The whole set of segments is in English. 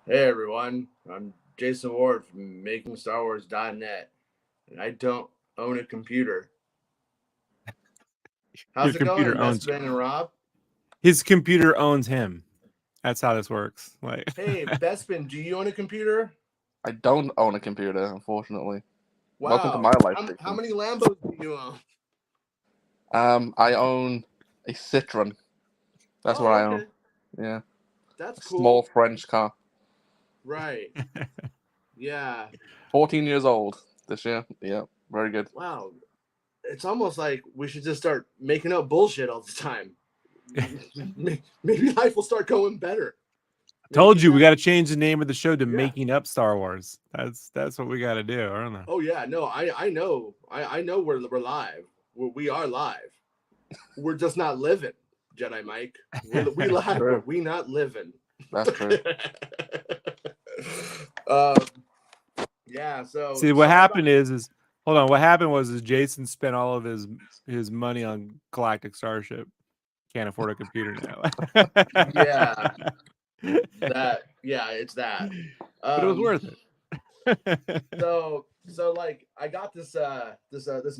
Hey everyone, I'm Jason Ward from MakingStarWars.net, and I don't own a computer. Your How's it going, computer owns you. Bestman and Rob? His computer owns him. That's how this works. Like, Hey, Bestman, do you own a computer? I don't own a computer, unfortunately. Welcome to Wow. my life, How Jason. many Lambos do you own? I own a Citroen. That's what Oh, I own. okay. Yeah, That's a small cool. French car. Right. Yeah. 14 years old this year. Yeah, very good. Wow. It's almost like we should just start making up bullshit all the time. Maybe life will start going better. told Maybe you we got to change the name of the show to Yeah. Making Up Star Wars. That's what we got to do, I don't know. Oh yeah, no, I know, I know we're live. We are live. We're just not living, Jedi Mike. We live, True. but we not living. That's true. um, yeah. So See, what sorry happened about- is hold on. What happened was Jason spent all of his money on Galactic Starship. Can't afford a computer now. Yeah, that yeah, it's that. But it was worth it. So like I got this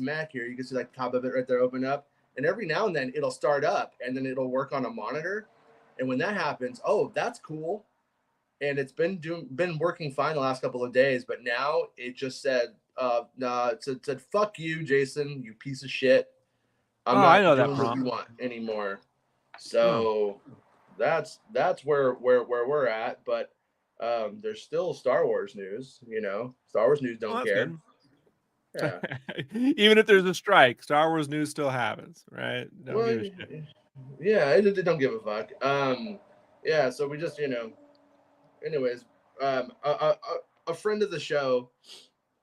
Mac here. You can see like top of it right there open up, and every now and then it'll start up, and then it'll work on a monitor, and when that happens, oh, that's cool. And it's been working fine the last couple of days, but now it just said, nah, it said, fuck you, Jason, you piece of shit. I'm I not know that doing what prompt. you want anymore. So that's where we're at. But there's still Star Wars news. You know, Star Wars news don't that's care. good. Yeah. Even if there's a strike, Star Wars news still happens, right? Don't give a shit. Yeah, it don't give a fuck. Yeah. So we just anyways, a friend of the show,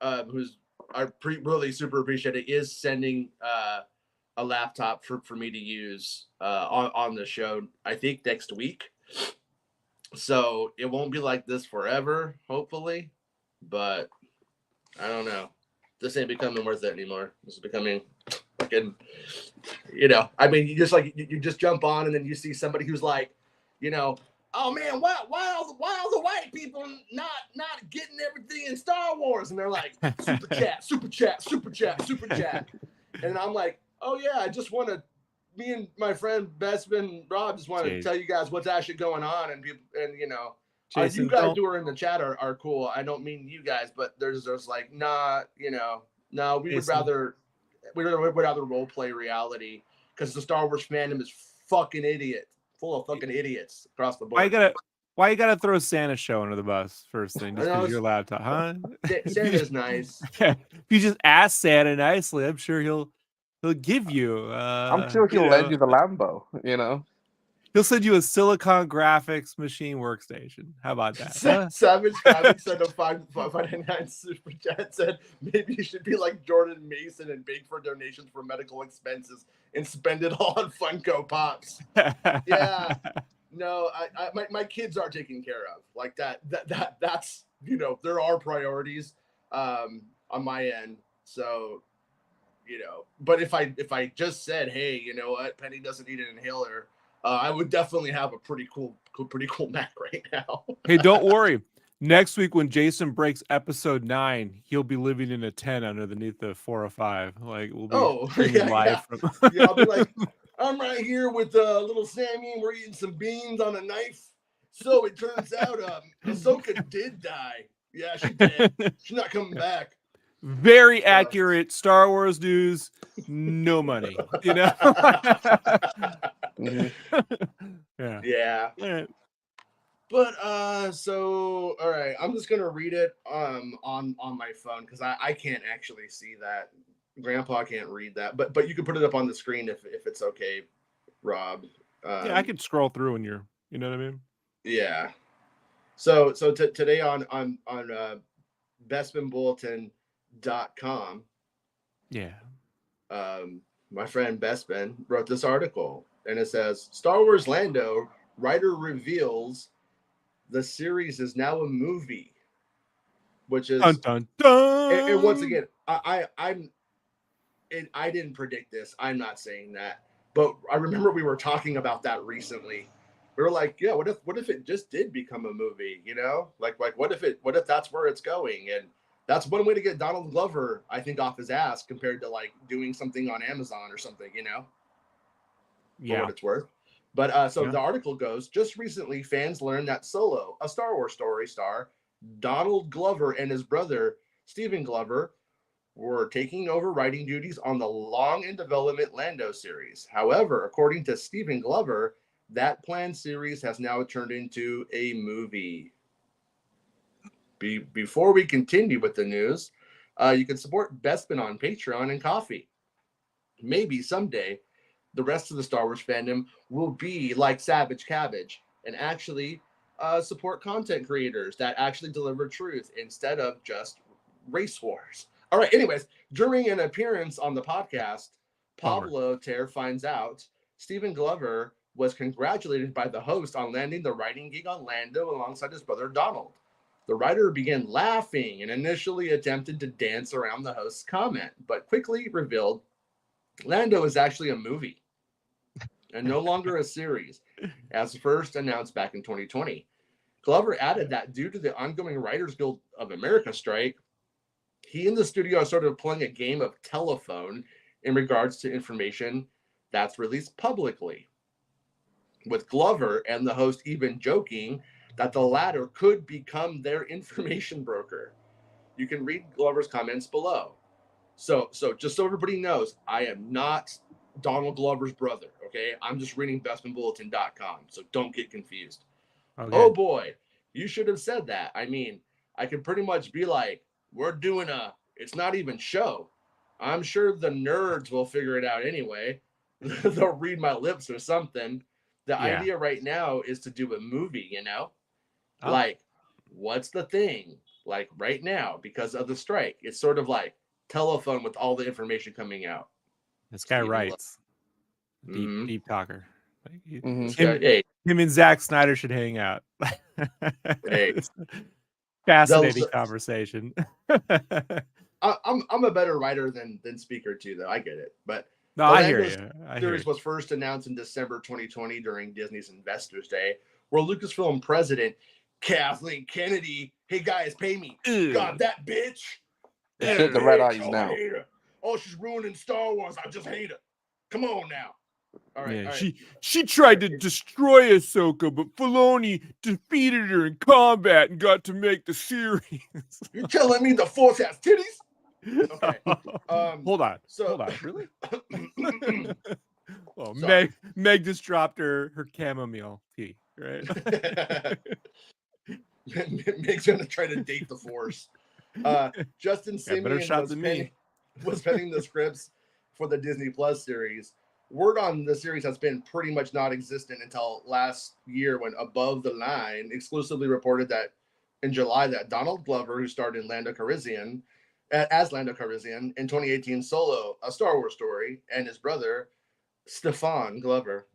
who's I really super appreciate it, is sending a laptop for me to use on the show. I think next week, so it won't be like this forever, hopefully. But I don't know. This ain't becoming worth it anymore. This is becoming fucking. I mean, you just like you just jump on and then you see somebody who's like, oh man, why all the white people not getting everything in Star Wars? And they're like, super chat, super chat, super chat, super chat. And I'm like, oh yeah, I just want to. Me and my friend Bestman Rob just want to tell you guys what's actually going on, and people, and Jason, you guys who are in the chat are cool. I don't mean you guys, but there's like, nah, no, we would rather role play reality because the Star Wars fandom is fucking idiot, full of fucking idiots across the board. Why you gotta throw Santa show under the bus first thing just because your laptop, huh? Santa's nice. If you just ask Santa nicely, I'm sure he'll give you. I'm sure he'll lend you the Lambo. He'll send you a Silicon Graphics machine workstation. How about that? Huh? Savage Savage sent a 599 super chat, said maybe you should be like Jordan Mason and beg for donations for medical expenses and spend it all on Funko Pops. Yeah. No, my kids are taken care of. Like that's there are priorities on my end. So but if I just said, hey, you know what, Penny doesn't need an inhaler, I would definitely have a pretty cool Mac right now. Hey, don't worry. Next week when Jason breaks episode 9, he'll be living in a tent underneath the 405. Like we'll be live from. Yeah, I'll be like, I'm right here with little Sammy, and we're eating some beans on a knife. So it turns out Ahsoka did die. Yeah, she did. She's not coming back. Very accurate Star Wars news. No money, Mm-hmm. Yeah. Right. But so all right, I'm just gonna read it on my phone because I can't actually see that. Grandpa can't read that, but you can put it up on the screen if it's okay, Rob. Yeah, I could scroll through when you're, you know what I mean? Yeah. So today on bestmanbulletin.com. Yeah. My friend Bestman wrote this article, and it says Star Wars Lando writer reveals the series is now a movie, which is dun, dun, dun. And once again, I didn't predict this. I'm not saying that, but I remember we were talking about that recently, we were like, yeah, what if it just did become a movie? You know, like what if that's where it's going? And that's one way to get Donald Glover, I think, off his ass compared to like doing something on Amazon or something, you know, for what it's worth. But so the article goes, just recently, fans learned that Solo, a Star Wars story star, Donald Glover and his brother, Stephen Glover, were taking over writing duties on the long in development Lando series. However, according to Stephen Glover, that planned series has now turned into a movie. Before we continue with the news, you can support Bespin on Patreon and Coffee. Maybe someday the rest of the Star Wars fandom will be like Savage Cabbage and actually support content creators that actually deliver truth instead of just race wars. All right, anyways, during an appearance on the podcast, Pablo Ter finds out Stephen Glover was congratulated by the host on landing the writing gig on Lando alongside his brother Donald. The writer began laughing and initially attempted to dance around the host's comment, but quickly revealed Lando is actually a movie and no longer a series, as first announced back in 2020. Glover added that due to the ongoing Writers Guild of America strike, he and the studio are sort of playing a game of telephone in regards to information that's released publicly, with Glover and the host even joking that the latter could become their information broker. You can read Glover's comments below. So just so everybody knows, I am not Donald Glover's brother, okay? I'm just reading bestmanbulletin.com, so don't get confused. Okay. Oh boy, you should have said that. I mean, I could pretty much be like, we're doing it's not even show. I'm sure the nerds will figure it out anyway. They'll read my lips or something. The idea right now is to do a movie, you know? Oh. Like, what's the thing? Like right now, because of the strike, it's sort of like telephone with all the information coming out. This guy writes. Deep talker. Mm-hmm. Him and Zack Snyder should hang out. Hey. Fascinating conversation. I'm a better writer than speaker too, though. I get it. But no, I hear you. The series was first announced in December 2020 during Disney's Investors Day, where Lucasfilm president Kathleen Kennedy, hey guys, pay me. God, that bitch. Shit, the red eyes now. Oh, she's ruining Star Wars. I just hate her. Come on now. All right. Yeah, all right. She tried to destroy Ahsoka, but Filoni defeated her in combat and got to make the series. You're telling me the Force has titties? Okay. Hold on. Really? Well, Meg just dropped her chamomile tea, right? Meg's gonna try to date the Force. Justin Simien was penning the scripts for the Disney Plus series. Word on the series has been pretty much non-existent until last year, when Above the Line exclusively reported that in July that Donald Glover, who starred in Lando Calrissian as Lando Calrissian in 2018 Solo, a Star Wars story, and his brother Stephen Glover,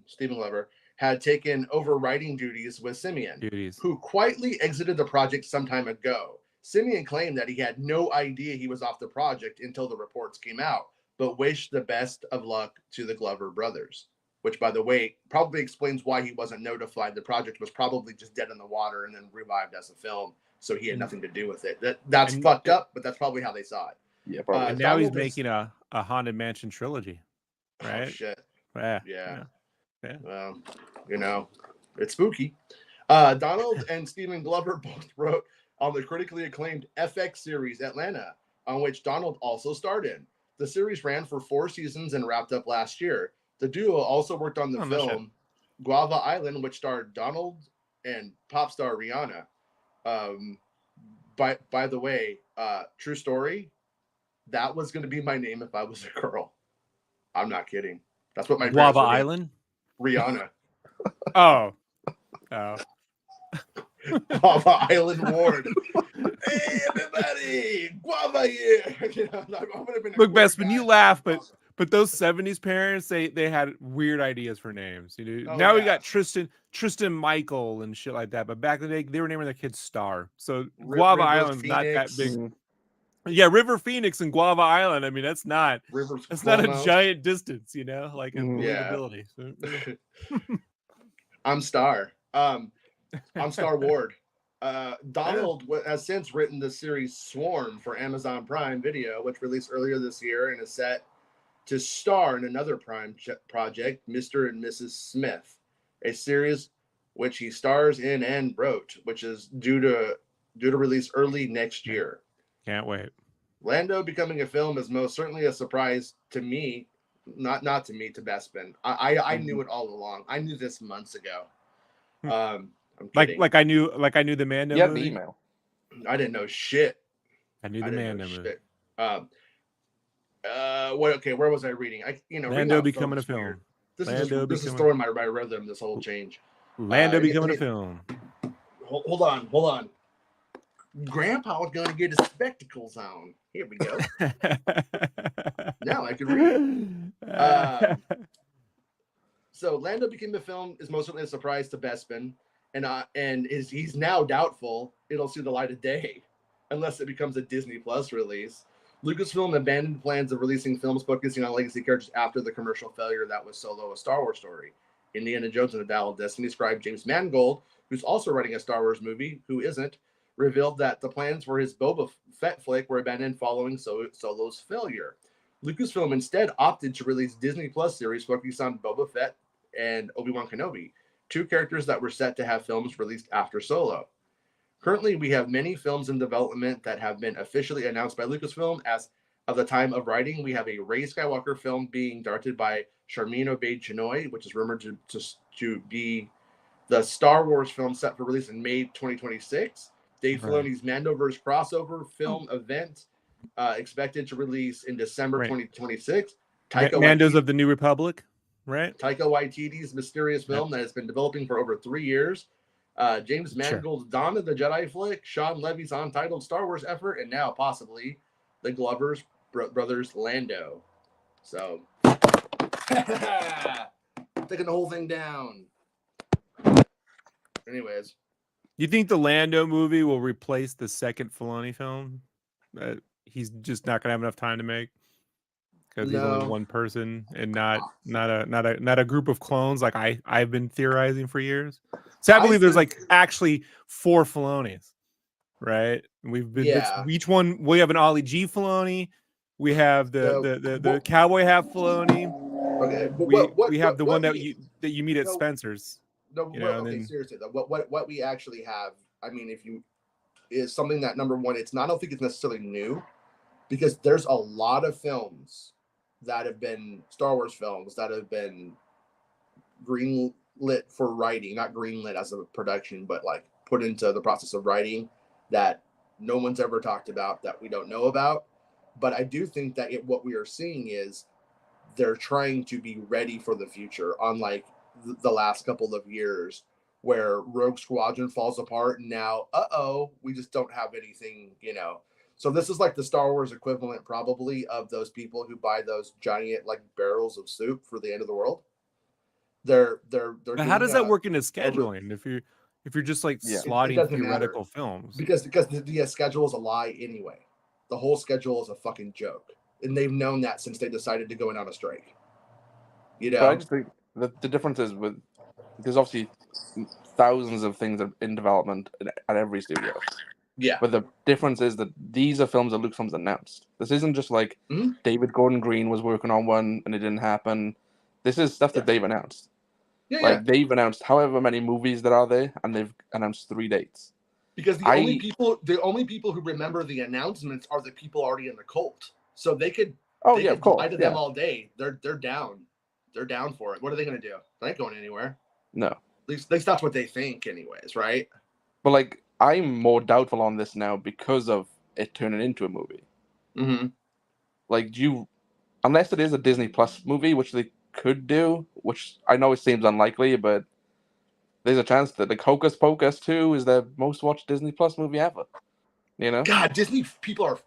had taken over writing duties with Simien, who quietly exited the project some time ago. Simien claimed that he had no idea he was off the project until the reports came out, but wished the best of luck to the Glover brothers, which, by the way, probably explains why he wasn't notified. The project was probably just dead in the water and then revived as a film, so he had nothing to do with it. That's fucked up, but that's probably how they saw it. Yeah, probably. And now he's making a Haunted Mansion trilogy, right? Oh, shit. Yeah. Well, you know, it's spooky. Donald and Stephen Glover both wrote on the critically acclaimed FX series Atlanta, on which Donald also starred in. The series ran for 4 seasons and wrapped up last year. The duo also worked on the film Guava Island, which starred Donald and pop star Rihanna. By the way, true story, that was going to be my name if I was a girl. I'm not kidding. That's what my Guava Island? Rihanna. Oh. Guava Island Ward. Hey, everybody! Guava here! Look, Bespin, you laugh, but those 70s parents, they had weird ideas for names. You know, we got Tristan Michael and shit like that. But back in the day, they were naming their kids Star. So Guava Island's not that big. Yeah, River Phoenix and Guava Island. I mean, that's not a giant distance, you know, like in believability. So, I'm Star. On Star Wars. Donald has since written the series Swarm for Amazon Prime Video, which released earlier this year and is set to star in another Prime project, Mr. and Mrs. Smith, a series which he stars in and wrote, which is due to release early next year. Can't wait. Lando becoming a film is most certainly a surprise to me, not to me, to Bespin. I knew it all along. I knew this months ago. I'm kidding. Like I knew the Mando You had movie. the email. I didn't know shit. I knew the Mando movie. What? Okay, where was I reading? Lando becoming a film. This is throwing my rhythm. This whole change. Lando becoming a film. Hold on. Grandpa was going to get his spectacles on. Here we go. Now I can read. So Lando became a film is most certainly a surprise to Bespin, and he's now doubtful it'll see the light of day, unless it becomes a Disney Plus release. Lucasfilm abandoned plans of releasing films focusing on legacy characters after the commercial failure that was Solo: A Star Wars Story. Indiana Jones and the Dial of Destiny scribe James Mangold, who's also writing a Star Wars movie, who isn't, revealed that the plans for his Boba Fett flick were abandoned following Solo's failure. Lucasfilm instead opted to release Disney Plus series focused on Boba Fett and Obi-Wan Kenobi, two characters that were set to have films released after Solo. Currently, we have many films in development that have been officially announced by Lucasfilm. As of the time of writing, we have a Rey Skywalker film being directed by Sharmeen Obaid-Chinoy, which is rumored to be the Star Wars film set for release in May 2026. Dave Filoni's Mandoverse crossover film event expected to release in December 2026. Mandos of the New Republic, right? Taika Waititi's mysterious film that has been developing for over 3 years. James Mangold's Dawn of the Jedi flick, Sean Levy's untitled Star Wars effort, and now possibly the Glover's brothers Lando. So, taking the whole thing down. Anyways. You think the Lando movie will replace the second Filoni film that he's just not gonna have enough time to make because he's only one person and not a group of clones like I've been theorizing for years? So I believe there's like actually 4 Filonis, right? We've been each one. We have an Ollie G Filoni. We have the cowboy hat Filoni. Okay, we have the one that you meet at Spencer's. No, seriously though, what we actually have, I mean, is something that, number one, I don't think it's necessarily new, because there's a lot of films that have been Star Wars films that have been greenlit for writing, not greenlit as a production, but like put into the process of writing that no one's ever talked about, that we don't know about. But I do think that what we are seeing is they're trying to be ready for the future, unlike the last couple of years where Rogue Squadron falls apart and now we just don't have anything, so this is like the Star Wars equivalent probably of those people who buy those giant like barrels of soup for the end of the world. They're but how does that work into scheduling if you're just like slotting theoretical films? Because the schedule is a lie anyway. The whole schedule is a fucking joke, and they've known that since they decided to go in on a strike. But I just think the difference is there's obviously thousands of things in development at every studio. Yeah. But the difference is that these are films that Lucasfilm's announced. This isn't just like David Gordon Green was working on one and it didn't happen. This is stuff that they've announced. They've announced however many movies there are there, and they've announced 3 dates. Because the only people who remember the announcements are the people already in the cult. So they could of course. Lie to them all day. They're down. They're down for it. What are they going to do? They ain't going anywhere. No. At least that's what they think anyways, right? But like, I'm more doubtful on this now because of it turning into a movie. Mm-hmm. Like, unless it is a Disney Plus movie, which they could do, which I know it seems unlikely, but there's a chance that like Hocus Pocus 2 is the most watched Disney Plus movie ever. God, Disney people are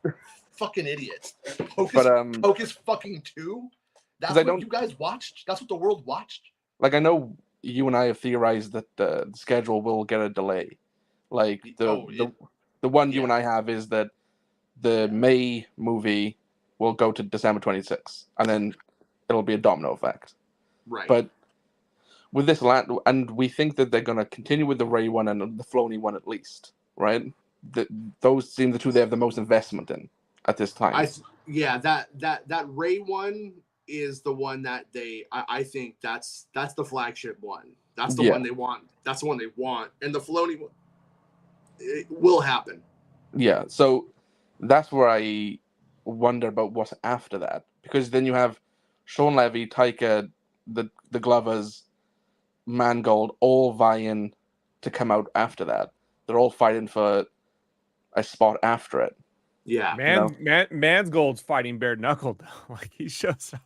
fucking idiots. Hocus fucking 2? That's what you guys watched? That's what the world watched? Like, I know you and I have theorized that the schedule will get a delay. Like, the one you and I have is that the May movie will go to December 26th, and then it'll be a domino effect. Right. But with this land, and we think that they're going to continue with the Rey one and the Filoni one at least, right? Those seem the two they have the most investment in at this time. That Rey one is the one that I think that's the flagship one. That's the one they want. That's the one they want, and the Filoni one, it will happen. Yeah, so that's where I wonder about what's after that, because then you have Sean Levy, Taika, the Glovers, Mangold all vying to come out after that. They're all fighting for a spot after it. Yeah, Mangold's fighting bare knuckled though. Like he shows up.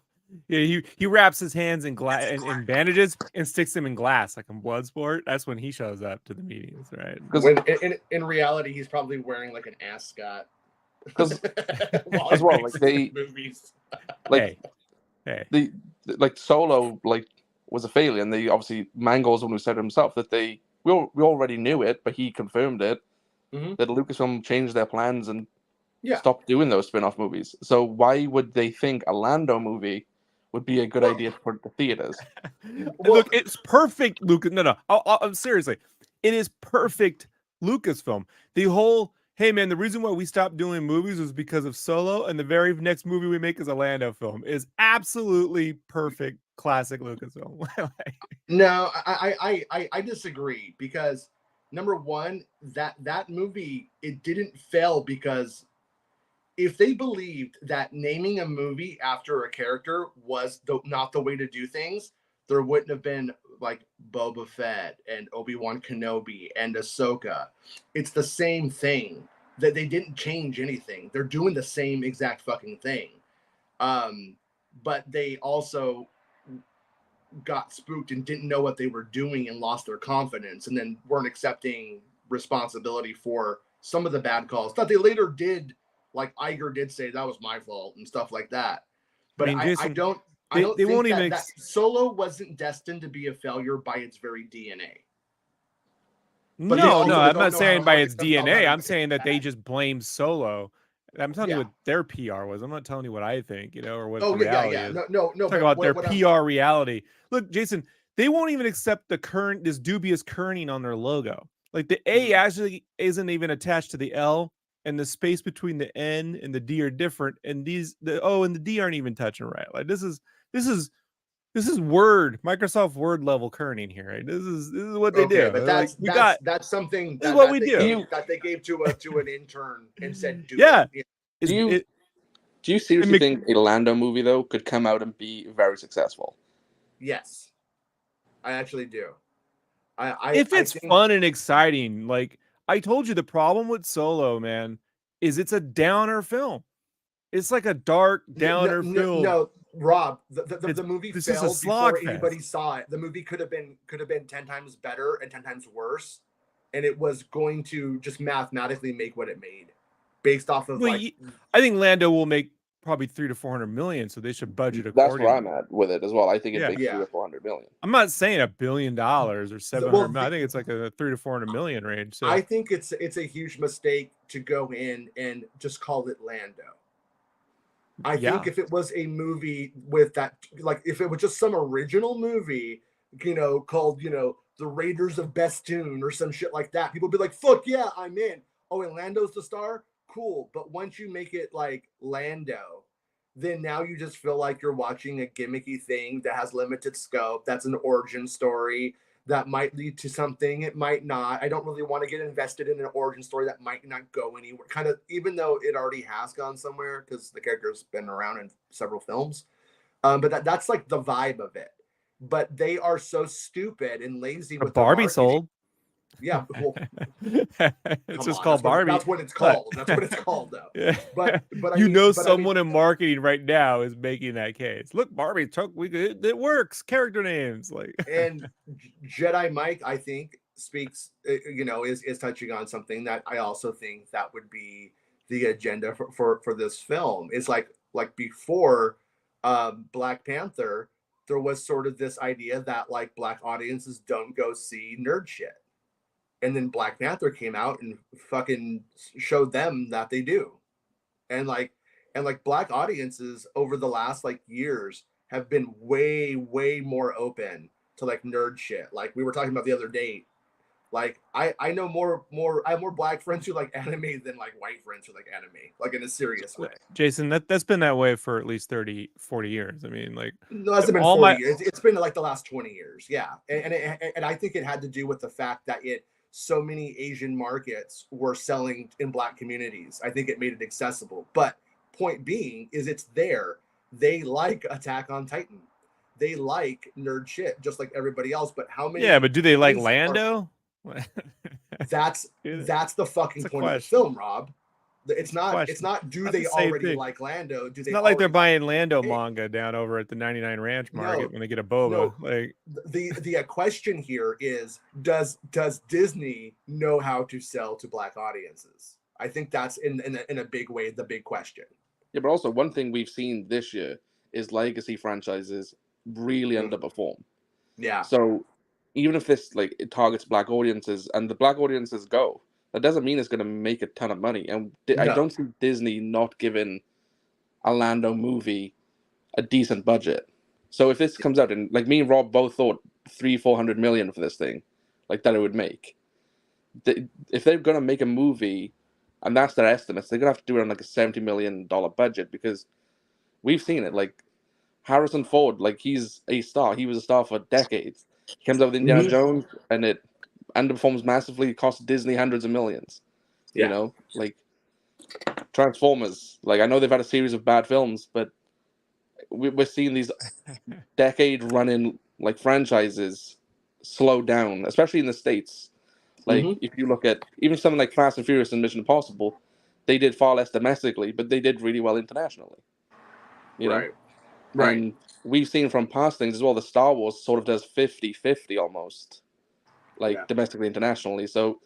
Yeah, he wraps his hands in bandages and sticks them in glass like in Bloodsport. That's when he shows up to the meetings, right? Because in reality, he's probably wearing like an ascot. Because as well, like they movies. Like the Solo was a failure, and they obviously Mangold's the one who said himself that we already knew it, but he confirmed it that Lucasfilm changed their plans and stopped doing those spin-off movies. So why would they think a Lando movie would be a good idea to put at the theaters? Look, it's perfect, Lucas. No, I'm seriously, it is perfect Lucasfilm. The whole, hey man, the reason why we stopped doing movies was because of Solo, and the very next movie we make is a Lando film, is absolutely perfect, classic Lucasfilm. No, I disagree, because number one, that movie, it didn't fail because if they believed that naming a movie after a character was not the way to do things, there wouldn't have been like Boba Fett and Obi-Wan Kenobi and Ahsoka. It's the same thing. That they didn't change anything. They're doing the same exact fucking thing. But they also got spooked and didn't know what they were doing and lost their confidence, and then weren't accepting responsibility for some of the bad calls that they later did. Like Iger did say that was my fault and stuff like that. But I don't think that Solo wasn't destined to be a failure by its very DNA. But no, I'm not saying by its DNA. I'm saying that they just blame Solo. I'm telling you what their PR was. I'm not telling you what I think, or what the reality is. No. Talk about their PR reality. Look, Jason, they won't even accept this dubious kerning on their logo. Like the A actually isn't even attached to the L, and the space between the N and the D are different, and the O and the D aren't even touching right. Like this is Word, Microsoft Word level kerning here, right? This is what they do. But that's something that what we do. That they gave to an intern and said, "Do it." Do you seriously think a Lando movie though could come out and be very successful? Yes, I actually do. If it's fun and exciting, like I told you, the problem with Solo, man, is it's a downer film. It's like a dark downer film. No, Rob, the movie failed before anybody saw it. The movie could have been 10 times better and 10 times worse, and it was going to just mathematically make what it made, based off of I think Lando will make probably 300 to 400 million, so they should budget accordingly. That's where I'm at with it as well. I think it makes 300 to 400 million. I'm not saying $1 billion or 700 million. I think it's like a 300 to 400 million range. So I think it's a huge mistake to go in and just call it Lando. I think if it was a movie with that, like if it was just some original movie, called, The Raiders of Bestoon or some shit like that, people would be like, fuck yeah, I'm in. Oh, and Lando's the star? Cool. But once you make it like Lando, then now you just feel like you're watching a gimmicky thing that has limited scope. That's an origin story that might lead to something. It might not. I don't really want to get invested in an origin story that might not go anywhere. Kind of, even though it already has gone somewhere because the character's been around in several films. But that's like the vibe of it. But they are so stupid and lazy with Barbie sold. Yeah, well, it's just called Barbie. That's what it's called. That's what it's called, though. Yeah. But someone in marketing right now is making that case. Look, Barbie it works. Character names and Jedi Mike, I think, speaks. Is touching on something that I also think that would be the agenda for this film. Is like before Black Panther, there was sort of this idea that like Black audiences don't go see nerd shit. And then Black Panther came out and fucking showed them that they do. And Black audiences over the last years have been way, way more open to like nerd shit. Like we were talking about the other day. Like I know more I have more black friends who like anime than like white friends who like anime, like in a serious way. Jason, that's been that way for at least 30, 40 years. I mean, like, no, it's been 40 years. It's been like the last 20 years. Yeah. And I think it had to do with the fact that so many Asian markets were selling in black communities. I think it made it accessible. But point being is it's there. They like Attack on Titan. They like nerd shit just like everybody else. But how many? Yeah, but do they like Lando? That's the fucking point of the film, Rob. It's not. Do they already like Lando? Do they? It's not like they're buying Lando manga down over at the 99 Ranch Market when they get a boba. No. Like the question here is, does Disney know how to sell to black audiences? I think that's in a big way the big question. Yeah, but also one thing we've seen this year is legacy franchises really underperform. Yeah. So even if this it targets black audiences and the black audiences go, that doesn't mean it's going to make a ton of money. And I don't see Disney not giving a Lando movie a decent budget. So if this comes out and like me and Rob both thought 300-400 million for this thing, like that it would make. If they're going to make a movie, and that's their estimates, they're going to have to do it on like a $70 million budget because we've seen it. Like Harrison Ford, like he's a star. He was a star for decades. He comes out with Indiana Jones and it underperforms massively. It costs Disney hundreds of millions. Yeah. You know, like Transformers. Like I know they've had a series of bad films, but we're seeing these decade-running like franchises slow down, especially in the States. Like if you look at even something like Fast and Furious and Mission Impossible, they did far less domestically, but they did really well internationally. You know? Right. And we've seen from past things as well, the Star Wars sort of does 50-50 almost, domestically, internationally. So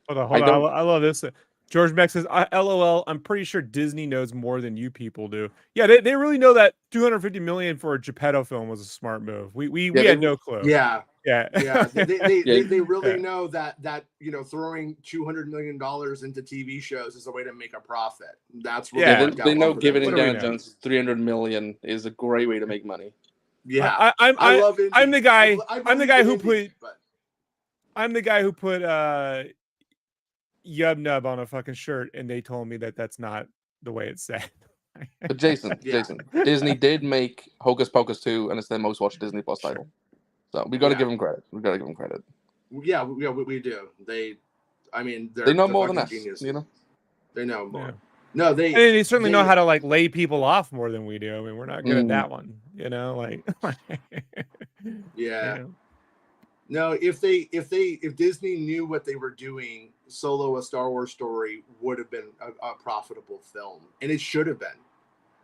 hold on. I love this. George Beck says, LOL, I'm pretty sure Disney knows more than you people do. Yeah, they really know that $250 million for a Geppetto film was a smart move. We had no clue. Yeah. Yeah. They really know that throwing $200 million into TV shows is a way to make a profit. That's really they know giving Indiana Jones $300 million is a great way to make money. Yeah, I love Indy. I'm the guy. I'm the guy who put Yub Nub on a fucking shirt, and they told me that that's not the way it's said. But Jason, Disney did make Hocus Pocus 2, and it's their most watched Disney Plus title. So we got to give them credit. Yeah, we do. They know more than us. Geniuses. You know, they know more. Yeah. No, they certainly know how to like lay people off more than we do. I mean, we're not good at that one. You know, like. Yeah. No, if Disney knew what they were doing, Solo: A Star Wars Story would have been a profitable film, and it should have been.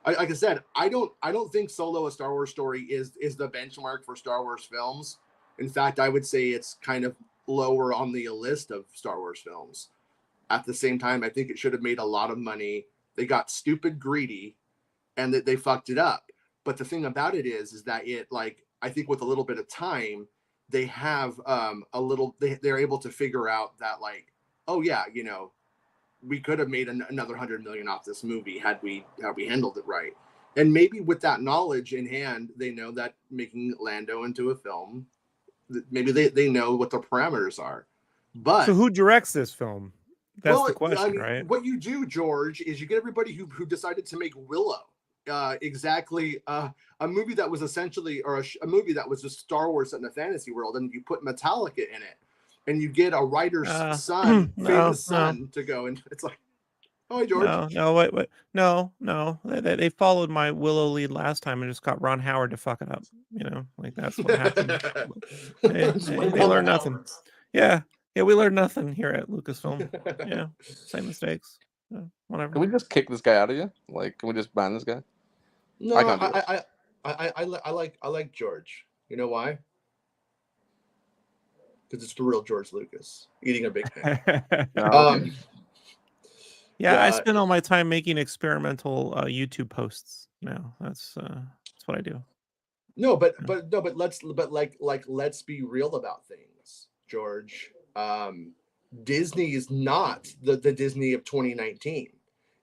Like I said, I don't think Solo: A Star Wars Story is the benchmark for Star Wars films. In fact, I would say it's kind of lower on the list of Star Wars films. At the same time, I think it should have made a lot of money. They got stupid greedy, and that they fucked it up. But the thing about it is that I think with a little bit of time, they have they're able to figure out that we could have made another 100 million off this movie had we handled it right. And maybe with that knowledge in hand, they know that making Lando into a film, maybe they know what the parameters are. But so who directs this film? That's the question, right? What you do, George, is you get everybody who decided to make Willow. A movie that was essentially, a movie that was just Star Wars set in a fantasy world, and you put Metallica in it, and you get a writer's son, famous son, to go, and it's like, oh, hey, George. No. They followed my Willow lead last time and just got Ron Howard to fuck it up. You know, like that's what happened. they learned nothing. Yeah, we learned nothing here at Lucasfilm. Yeah, same mistakes. Whatever. Can we just kick this guy out of you? Like, can we just ban this guy? No, I like George. You know why? Because it's the real George Lucas eating a Big Mac. I spend all my time making experimental YouTube posts now. That's what I do. But let's be real about things, George. Disney is not the Disney of 2019.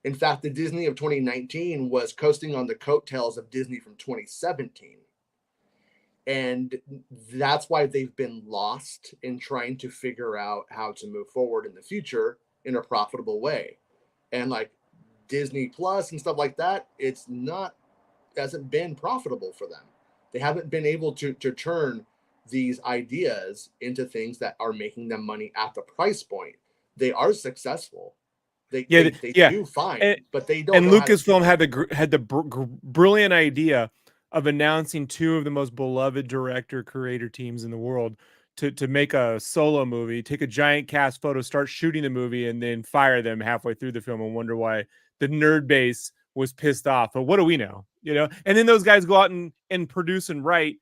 In fact, the Disney of 2019 was coasting on the coattails of Disney from 2017. And that's why they've been lost in trying to figure out how to move forward in the future in a profitable way. And like Disney Plus and stuff like that, it's not, hasn't been profitable for them. They haven't been able to turn these ideas into things that are making them money at the price point. They are successful. They do fine, but they don't. And Lucasfilm had the brilliant idea of announcing two of the most beloved director creator teams in the world to make a solo movie, take a giant cast photo, start shooting the movie, and then fire them halfway through the film and wonder why the nerd base was pissed off. But what do we know? You know, and then those guys go out and produce and write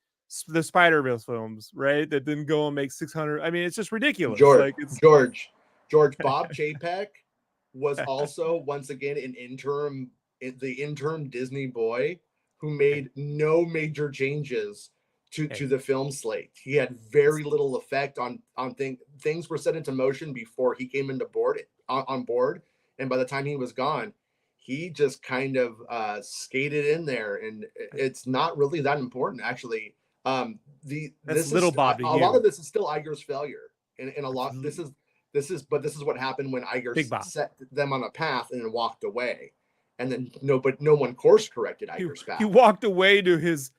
the Spider-Verse films, right? That then go and make 600. I mean, it's just ridiculous. George, Bob Chapek was also once again the interim Disney boy who made no major changes to the film slate. He had very little effect on things were set into motion before he came on board, and by the time he was gone, he just kind of skated in there, and it's not really that important actually. A lot of this is still Iger's failure, and a lot this is what happened when Iger set them on a path and then walked away, and then no one course corrected Iger's path. He walked away to his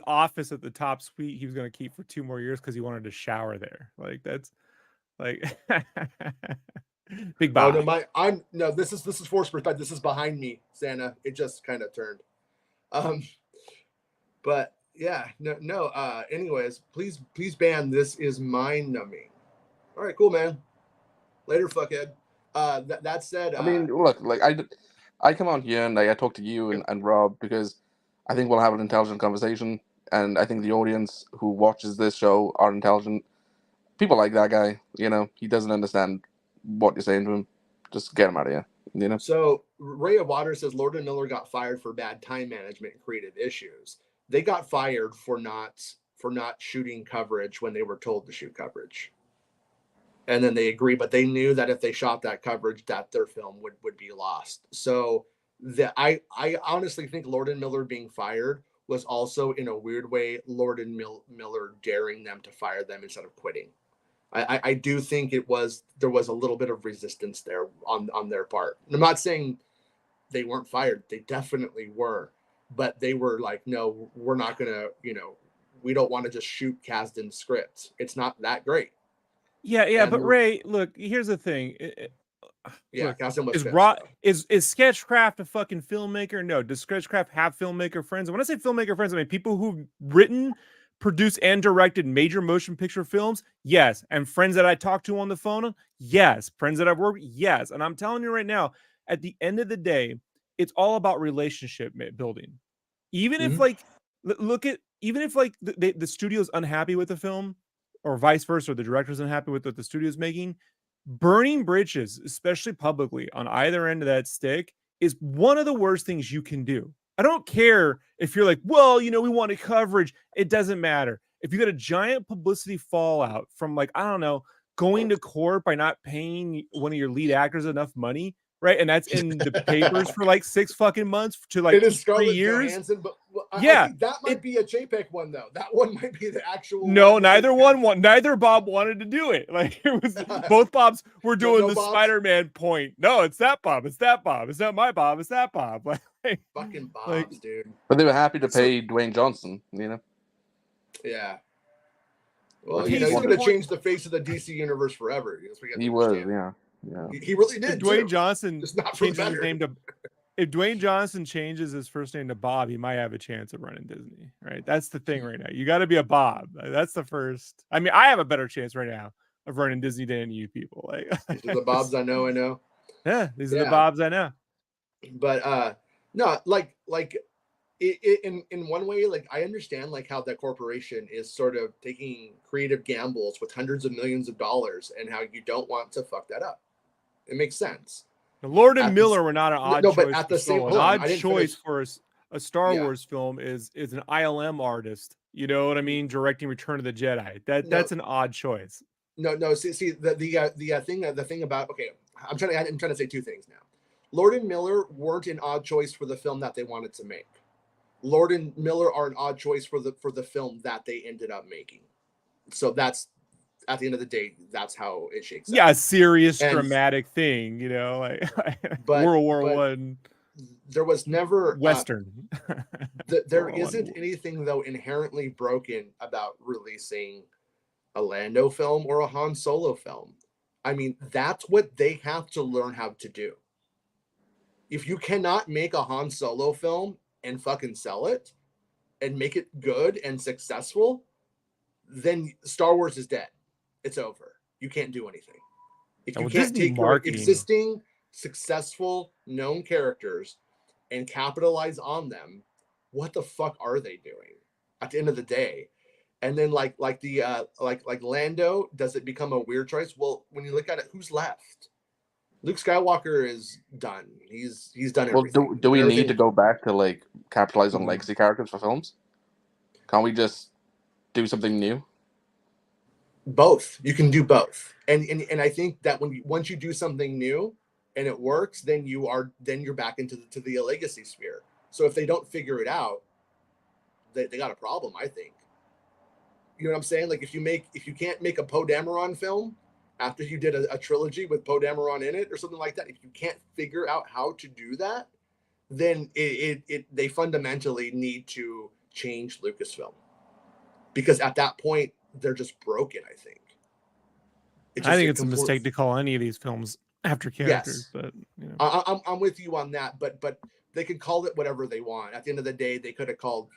office at the top suite he was going to keep for 2 more years because he wanted to shower there. Like that's like Big Bob. Oh no, this is forced perspective. This is behind me, Santa. It just kind of turned. But yeah, no. Anyways, please ban. This is mind numbing. All right, cool, man. Later, fuckhead. That said, I mean, look, like I come on here and I talk to you and Rob because I think we'll have an intelligent conversation, and I think the audience who watches this show are intelligent people. Like that guy, you know, he doesn't understand what you're saying to him. Just get him out of here, you know. So Ray of Water says Lord and Miller got fired for bad time management and creative issues. They got fired for not shooting coverage when they were told to shoot coverage. And then they agree, but they knew that if they shot that coverage, that their film would be lost. So I honestly think Lord and Miller being fired was also, in a weird way, Lord and Miller daring them to fire them instead of quitting. I do think there was a little bit of resistance there on their part. And I'm not saying they weren't fired. They definitely were. But they were like, no, we're not going to, we don't want to just shoot Kasdan scripts. It's not that great. Yeah, but Ray, look, here's the thing. Kasdan was is Sketchcraft a fucking filmmaker? No. Does Sketchcraft have filmmaker friends? And when I say filmmaker friends, I mean people who've written, produced, and directed major motion picture films. Yes. And friends that I talk to on the phone. Yes. Friends that I've worked with. Yes. And I'm telling you right now, at the end of the day, it's all about relationship building. Even if the studio's unhappy with the film, or vice versa, or the director's unhappy with what the studio's making, burning bridges, especially publicly on either end of that stick, is one of the worst things you can do. I don't care if you're like, well, we wanted coverage. It doesn't matter. If you got a giant publicity fallout from, like, I don't know, going to court by not paying one of your lead actors enough money, right? And that's in the papers for like 6 fucking months to like 3 years. Johansson, but I think that might be a JPEG one though. That one might be the actual. No, neither Bob wanted to do it. Like it was both Bobs were doing the Bobs? Spider-Man point. No, it's that Bob. It's that Bob. It's not my Bob. It's that Bob. Like, fucking Bobs, dude. But they were happy to pay Dwayne Johnson. Yeah. Well, he's going to change the face of the DC universe forever. He was, yeah. He really did. If Dwayne Johnson changes his name to, if Dwayne Johnson changes his first name to Bob, he might have a chance of running Disney, right? That's the thing right now. You got to be a Bob. That's the first. I mean, I have a better chance right now of running Disney than you people. Like these are the Bobs I know. Yeah, these are the Bobs I know. But no, like in one way, like I understand like how that corporation is sort of taking creative gambles with hundreds of millions of dollars, and how you don't want to fuck that up. It makes sense. The Lord and Miller were not an odd choice. But at the same an odd choice for a Star Wars film is an ILM artist. You know what I mean? Directing Return of the Jedi. That's an odd choice. No. See the thing about I'm trying to say 2 things now. Lord and Miller weren't an odd choice for the film that they wanted to make. Lord and Miller are an odd choice for the film that they ended up making. So that's, at the end of the day, that's how it shakes out. Yeah, a serious And, dramatic thing, you know, like but, World War One. There was never Western. There isn't anything though inherently broken about releasing a Lando film or a Han Solo film. I mean, that's what they have to learn how to do. If you cannot make a Han Solo film and fucking sell it and make it good and successful, then Star Wars is dead. It's over. You can't do anything. If you can't take your existing successful known characters and capitalize on them, what the fuck are they doing at the end of the day? And then like Lando, does it become a weird choice? Well, when you look at it, who's left? Luke Skywalker is done. He's done everything. Well, do we need to go back to like capitalize on legacy characters for films? Can't we just do something new? Both. You can do both. And I think that once you do something new and it works, then you're back into the legacy sphere. So if they don't figure it out, they got a problem, I think. You know what I'm saying? Like if you can't make a Poe Dameron film after you did a trilogy with Poe Dameron in it or something like that, if you can't figure out how to do that, then they fundamentally need to change Lucasfilm, because at that point they're just broken. I think. I think it's a mistake to call any of these films after characters. Yes. But you know. I'm with you on that. But they could call it whatever they want. At the end of the day, they could have called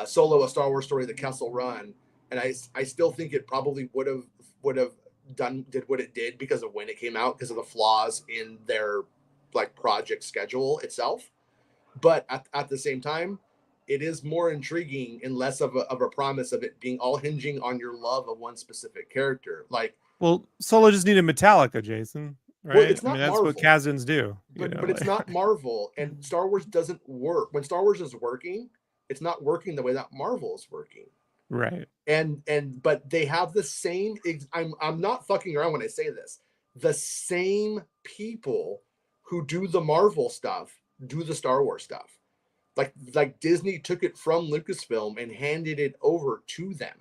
Solo a Star Wars story, the Kessel Run, and I still think it probably would have did what it did because of when it came out, because of the flaws in their like project schedule itself. But at the same time, it is more intriguing and less of a promise of it being all hinging on your love of one specific character. Like, well, Solo just needed Metallica, Jason. Right? Well, it's not that's Marvel. what Kazans do. But it's not Marvel, and Star Wars doesn't work. When Star Wars is working, it's not working the way that Marvel is working. Right. But they have the same. I'm not fucking around when I say this. The same people who do the Marvel stuff do the Star Wars stuff. Like Disney took it from Lucasfilm and handed it over to them,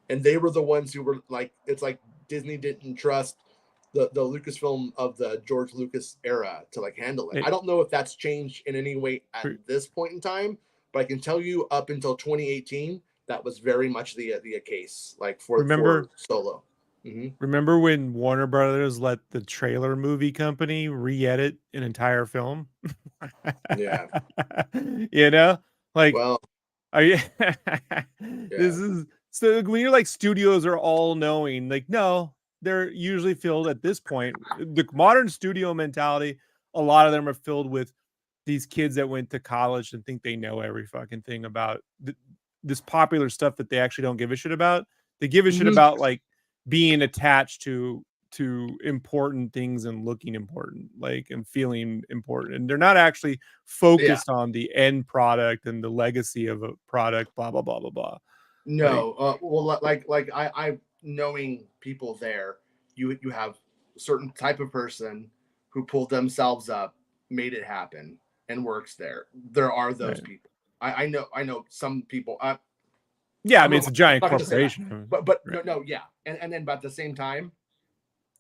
and they were the ones who were like, it's like Disney didn't trust the Lucasfilm of the George Lucas era to like handle it. I don't know if that's changed in any way at this point in time, but I can tell you up until 2018, that was very much the case. Like for Solo. Mm-hmm. Remember when Warner Brothers let the trailer movie company re-edit an entire film? Yeah. You know, like, well, are you? This is so when you're like studios are all knowing, like, no, they're usually filled at this point. The modern studio mentality, a lot of them are filled with these kids that went to college and think they know every fucking thing about this popular stuff that they actually don't give a shit about. They give a shit about like being attached to important things and looking important, like, and feeling important, and they're not actually focused on the end product and the legacy of a product, blah blah blah blah blah. No, well, like I knowing people there, you have a certain type of person who pulled themselves up, made it happen, and works there. There are those people. I know some people. Yeah, I mean, it's a giant corporation. But no, yeah. And then, but at the same time,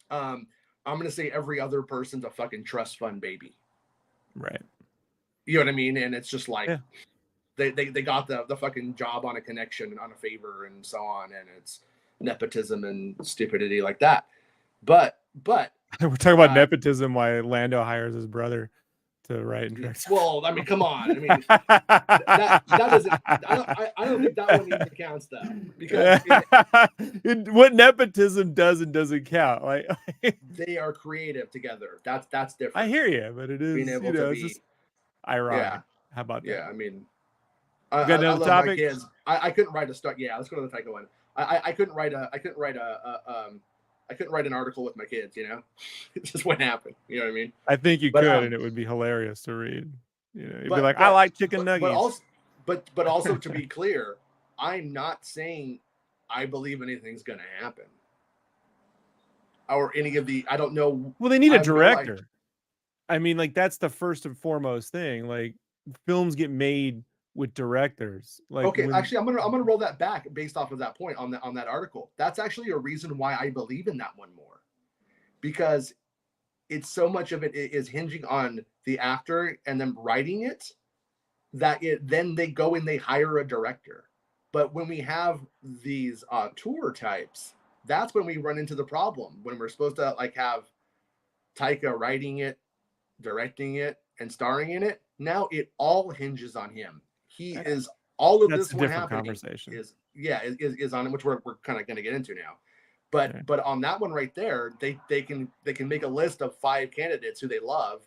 I'm going to say every other person's a fucking trust fund baby. Right. You know what I mean? And it's just like, they got the fucking job on a connection and on a favor and so on. And it's nepotism and stupidity like that. But we're talking about nepotism, why Lando hires his brother to write and direct. Well, I mean, come on. I mean, that doesn't. I don't think that one even counts though, because what nepotism does and doesn't count. Like they are creative together. That's different. I hear you, but it is being able to be just ironic. Yeah. How about that? Yeah, I mean, I love topic? my kids. I couldn't write a start. Yeah, let's go to the Tycho one. I couldn't write an article with my kids, you know. It just wouldn't happen. You know what I mean? I think you could, and it would be hilarious to read. You know, you'd be like, I like chicken nuggets. But also to be clear, I'm not saying I believe anything's gonna happen. Or any of the, I don't know. Well, they need a director. I mean, like, that's the first and foremost thing. Like, films get made with directors. Like, okay, actually, I'm gonna roll that back based off of that point on that article. That's actually a reason why I believe in that one more, because it's so much of it is hinging on the actor and them writing it, that then they go and they hire a director. But when we have these tour types, that's when we run into the problem, when we're supposed to like have Taika writing it, directing it, and starring in it. Now it all hinges on him. He is all of that's this a one different happening conversation. Is on him, which we're kind of going to get into now. But on that one right there, they can make a list of 5 candidates who they love,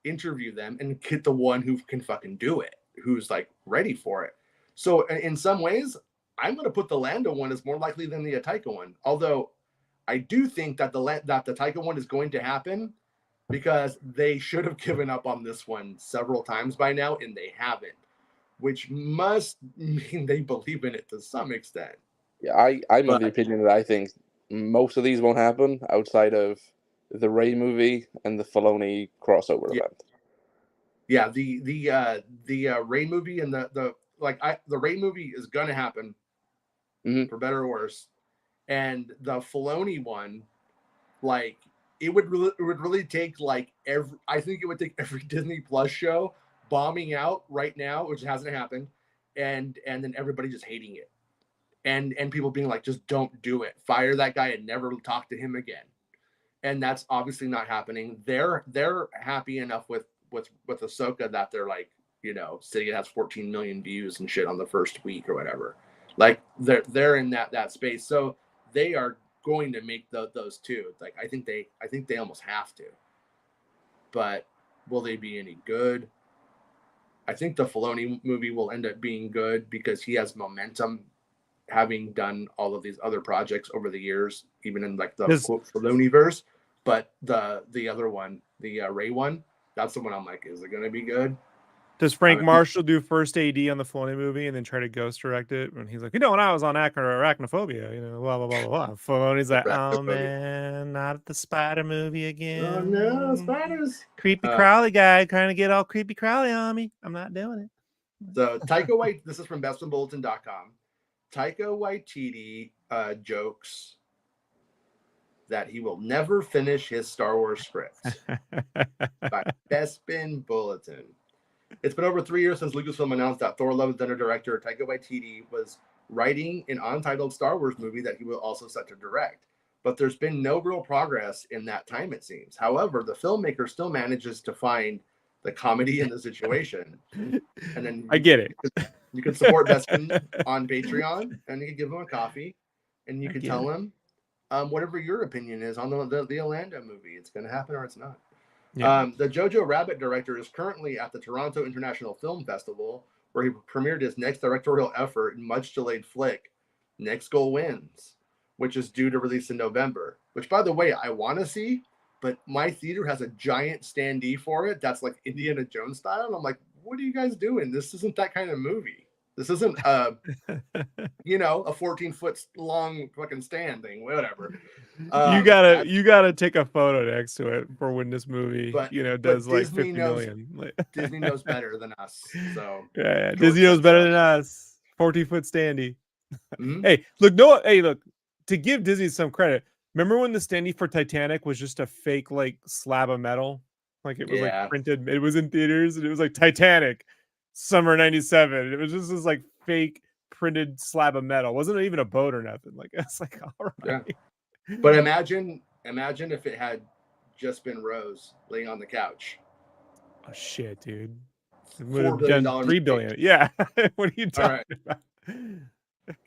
interview them, and get the one who can fucking do it, who's like ready for it. So in some ways, I'm going to put the Lando one as more likely than the Taika one. Although I do think that the Taika one is going to happen, because they should have given up on this one several times by now, and they haven't, which must mean they believe in it to some extent. Yeah, I'm of the opinion that I think most of these won't happen outside of the Rey movie and the Filoni crossover event. Yeah, the Rey movie and the Rey movie is gonna happen, for better or worse, and the Filoni one, like it would really take I think it would take every Disney Plus show bombing out right now, which hasn't happened, and then everybody just hating it, and people being like, just don't do it, fire that guy and never talk to him again. And that's obviously not happening. They're happy enough with Ahsoka that they're like, saying it has 14 million views and shit on the first week or whatever. Like they're in that space, so they are going to make those two. Like I think they almost have to. But will they be any good? I think the Filoni movie will end up being good because he has momentum, having done all of these other projects over the years, even in like the quote Filoniverse. But the other one, the Rey one, that's the one I'm like, is it going to be good? Does Frank Marshall do first AD on the Filoni movie and then try to ghost direct it? And he's like, when I was on arachnophobia, blah, blah, blah, blah. Filoni's like, oh, man, not at the spider movie again. Oh, no, spiders. Creepy Crowley guy trying to get all creepy Crowley on me. I'm not doing it. So Taika Waititi, this is from bestfilmbulletin.com. Taika Waititi jokes that he will never finish his Star Wars script. By Bespin Bulletin. It's been over 3 years since Lucasfilm announced that Thor: Love and Thunder director Taika Waititi was writing an untitled Star Wars movie that he was also set to direct. But there's been no real progress in that time, it seems. However, the filmmaker still manages to find the comedy in the situation. And then I get it. You can support Bespin on Patreon, and you can give him a coffee, and you can tell him whatever your opinion is on the Lando movie. It's going to happen or it's not. Yeah. The Jojo Rabbit director is currently at the Toronto International Film Festival, where he premiered his next directorial effort and much delayed flick, Next Goal Wins, which is due to release in November. Which, by the way, I want to see, but my theater has a giant standee for it that's like Indiana Jones style. And I'm like, what are you guys doing? This isn't that kind of movie. This isn't a 14-foot long fucking stand thing, whatever. You gotta take a photo next to it for when this movie, does like Disney 50 million. Disney knows better than us. So yeah. Disney knows better than us. 14-foot standee. Mm-hmm. Hey, look, to give Disney some credit, remember when the standee for Titanic was just a fake like slab of metal? Like it was like printed, it was in theaters, and it was like Titanic, summer '97. It was just this like fake printed slab of metal. It wasn't even a boat or nothing. Like it's like, all right. Yeah. But imagine if it had just been Rose laying on the couch. Oh shit, dude! It would have done $3 billion. Yeah. What are you talking about?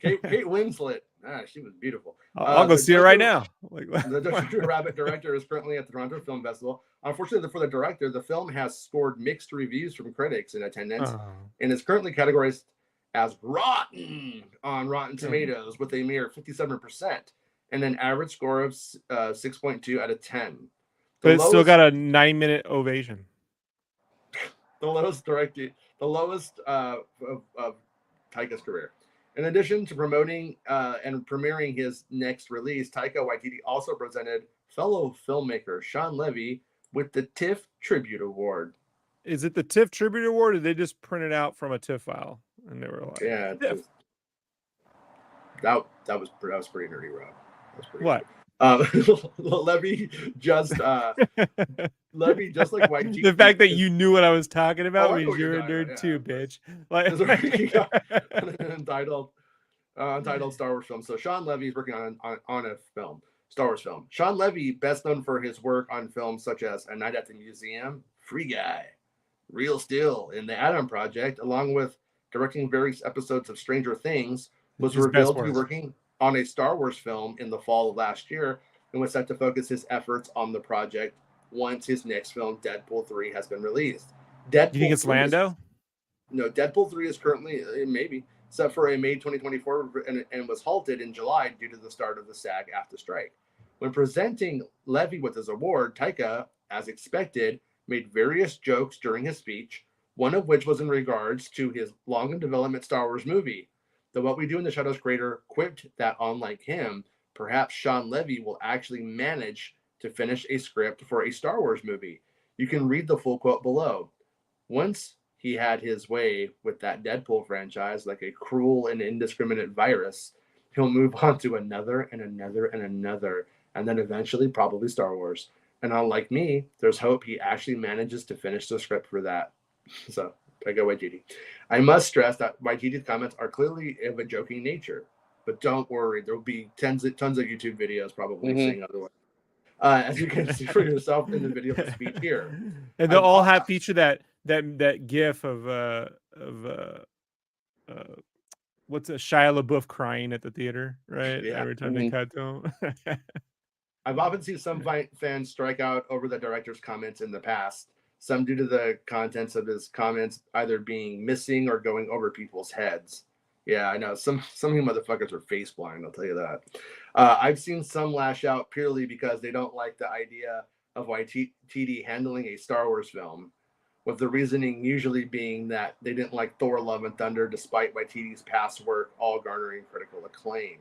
Kate Winslet. She was beautiful. I'll go see her right now. The Jojo Rabbit director is currently at the Toronto Film Festival. Unfortunately for the director, the film has scored mixed reviews from critics in attendance and is currently categorized as rotten on Rotten Tomatoes with a mere 57% and an average score of 6.2 out of 10. But it's still got a 9-minute ovation. The lowest of Taika's career. In addition to promoting and premiering his next release, Taika Waititi also presented fellow filmmaker Sean Levy with the TIFF Tribute Award. Is it the TIFF Tribute Award, or did they just print it out from a TIFF file? And they were like, yeah, TIFF. That was pretty nerdy, Rob. That was pretty what? Levy just Levy just like White The fact that you knew what I was talking about means you're a nerd too, bitch. Like untitled Star Wars film. So Sean Levy is working on a film, Star Wars film. Sean Levy, best known for his work on films such as A Night at the Museum, Free Guy, Real Steel, and The Adam Project, along with directing various episodes of Stranger Things, was revealed to be working on a Star Wars film in the fall of last year, and was set to focus his efforts on the project once his next film, Deadpool 3, has been released. Deadpool, you think it's Lando? No, Deadpool 3 is currently, maybe, set for a May 2024 and was halted in July due to the start of the SAG-AFTRA strike. When presenting Levy with his award, Taika, as expected, made various jokes during his speech, one of which was in regards to his long-in-development Star Wars movie. The What We Do in the Shadows creator quipped that, unlike him, perhaps Sean Levy will actually manage to finish a script for a Star Wars movie. You can read the full quote below. Once he had his way with that Deadpool franchise, like a cruel and indiscriminate virus, he'll move on to another and another and another, and then eventually probably Star Wars. And unlike me, there's hope he actually manages to finish the script for that. So, Taika Waititi. I must stress that Waititi's comments are clearly of a joking nature, but don't worry, there will be tons of YouTube videos probably saying otherwise. As you can see for yourself in the video of the speech here, and they'll all have feature that GIF of what's a Shia LaBeouf crying at the theater, right? Yeah. Every time they cut to him. I've often seen some fans strike out over the director's comments in the past. Some due to the contents of his comments either being missing or going over people's heads. Yeah, I know. Some of you motherfuckers are face blind, I'll tell you that. I've seen some lash out purely because they don't like the idea of Waititi handling a Star Wars film, with the reasoning usually being that they didn't like Thor: Love and Thunder despite Waititi's past work all garnering critical acclaim.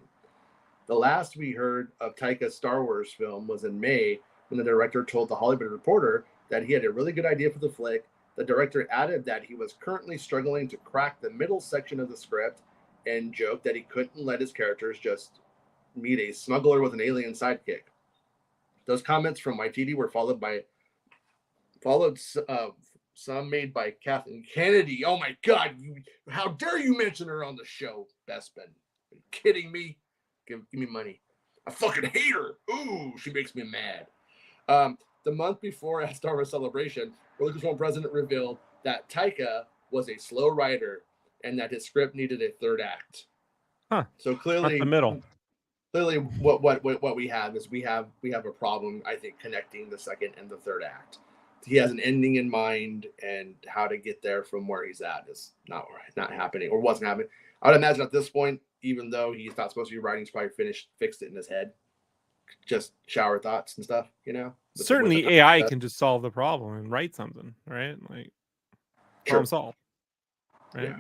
The last we heard of Taika's Star Wars film was in May, when the director told The Hollywood Reporter that he had a really good idea for the flick. The director added that he was currently struggling to crack the middle section of the script and joked that he couldn't let his characters just meet a smuggler with an alien sidekick. Those comments from Waititi were followed some made by Kathleen Kennedy. Oh my God, how dare you mention her on the show, Bespin? Are you kidding me? Give me money. I fucking hate her. Ooh, she makes me mad. The month before at Star Wars Celebration, Lucasfilm president revealed that Taika was a slow writer and that his script needed a third act. Huh. So clearly, the middle. Clearly, what we have is we have a problem, I think, connecting the second and the third act. He has an ending in mind, and how to get there from where he's at is not happening, or wasn't happening. I would imagine at this point, even though he's not supposed to be writing, he's probably fixed it in his head. Just shower thoughts and stuff, you know. Certainly, AI can just solve the problem and write something, right? Like, problem solved. Right?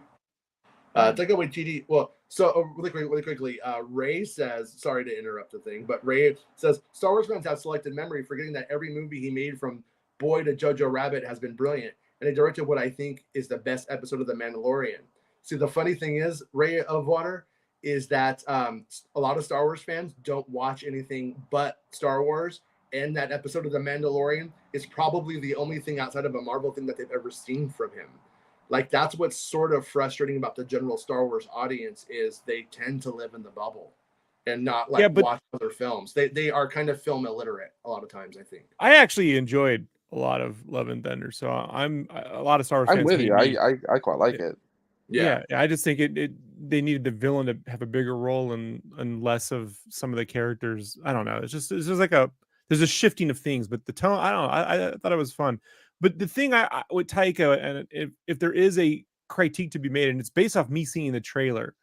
Yeah. Taika Waititi. Well, so really quickly, Ray says, sorry to interrupt the thing, but Ray says Star Wars fans have selective memory, forgetting that every movie he made from Boy to Jojo Rabbit has been brilliant, and he directed what I think is the best episode of The Mandalorian. See, the funny thing is, Ray of Water, is that a lot of Star Wars fans don't watch anything but Star Wars, and that episode of The Mandalorian is probably the only thing outside of a Marvel thing that they've ever seen from him. Like, that's what's sort of frustrating about the general Star Wars audience, is they tend to live in the bubble and not watch other films. They are kind of film illiterate a lot of times, I think. I actually enjoyed a lot of Love and Thunder, so I'm a lot of Star Wars fans. I'm with you. I quite like it. Yeah, I just think they needed the villain to have a bigger role and less of some of the characters. I don't know. It's just like there's a shifting of things, but the tone, I don't know. I thought it was fun. But the thing with Taika, and if there is a critique to be made, and it's based off me seeing the trailer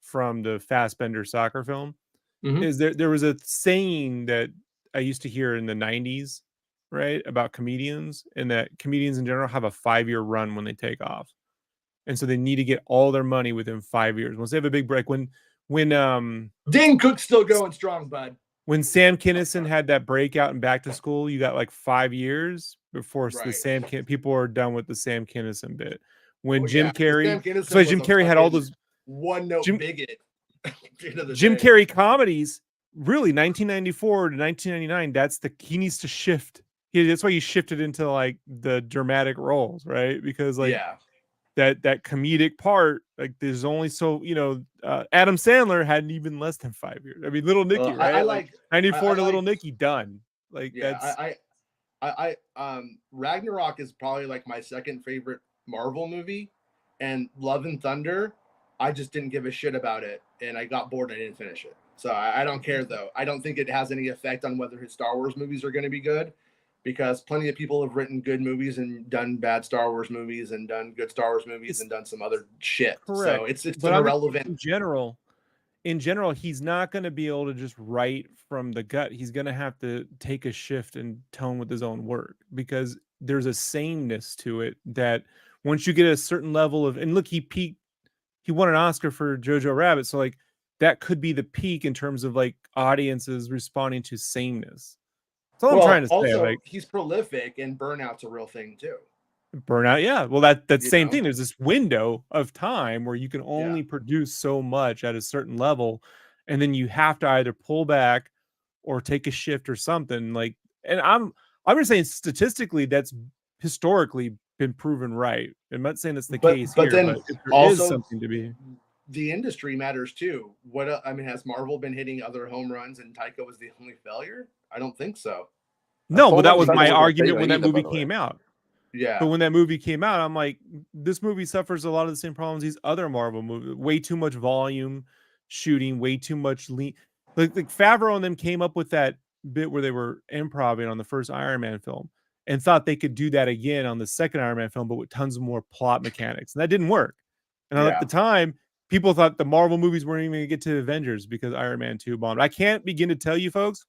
from the Fassbender soccer film, is there was a saying that I used to hear in the 90s, right, about comedians, and that comedians in general have a 5-year run when they take off. And so they need to get all their money within 5 years. Once they have a big break, when Dane Cook's still going strong, bud. when Sam Kinison had that breakout in Back to School, you got like 5 years before the people are done with the Sam Kinison bit. When Jim Carrey, so Jim Carrey had all those one-note bigot. Jim Carrey comedies, really 1994 to 1999. He needs to shift. That's why he shifted into like the dramatic roles, right? Because like that comedic part, like there's only Adam Sandler had even less than 5 years. I mean, Little Nicky, right? I like 94 to Little Nicky, done. Like Ragnarok is probably like my second favorite Marvel movie, and Love and Thunder, I just didn't give a shit about it, and I got bored and I didn't finish it. So I don't care though. I don't think it has any effect on whether his Star Wars movies are going to be good, because plenty of people have written good movies and done bad Star Wars movies and done good Star Wars movies and done some other shit. Correct. So it's irrelevant. In general, he's not going to be able to just write from the gut. He's going to have to take a shift and tone with his own work, because there's a sameness to it that once you get a certain level of, and look, he won an Oscar for Jojo Rabbit. So like that could be the peak in terms of like audiences responding to sameness. That's all I'm trying to say. Like, he's prolific, and burnout's a real thing too. Burnout, yeah. Well, that's same thing. There's this window of time where you can only produce so much at a certain level, and then you have to either pull back or take a shift or something. Like, and I'm just saying statistically that's historically been proven right. I'm not saying it's the case here, but if there is something to be. The industry matters too. Has Marvel been hitting other home runs and Taika was the only failure? I don't think so. No, but that was my argument when that movie came out. Yeah. But when that movie came out, I'm like, this movie suffers a lot of the same problems these other Marvel movies. Way too much volume shooting, way too much lean. Like Favreau and them came up with that bit where they were improvising on the first Iron Man film and thought they could do that again on the second Iron Man film, but with tons of more plot mechanics. And that didn't work. And at the time, people thought the Marvel movies weren't even going to get to Avengers because Iron Man 2 bombed. I can't begin to tell you folks,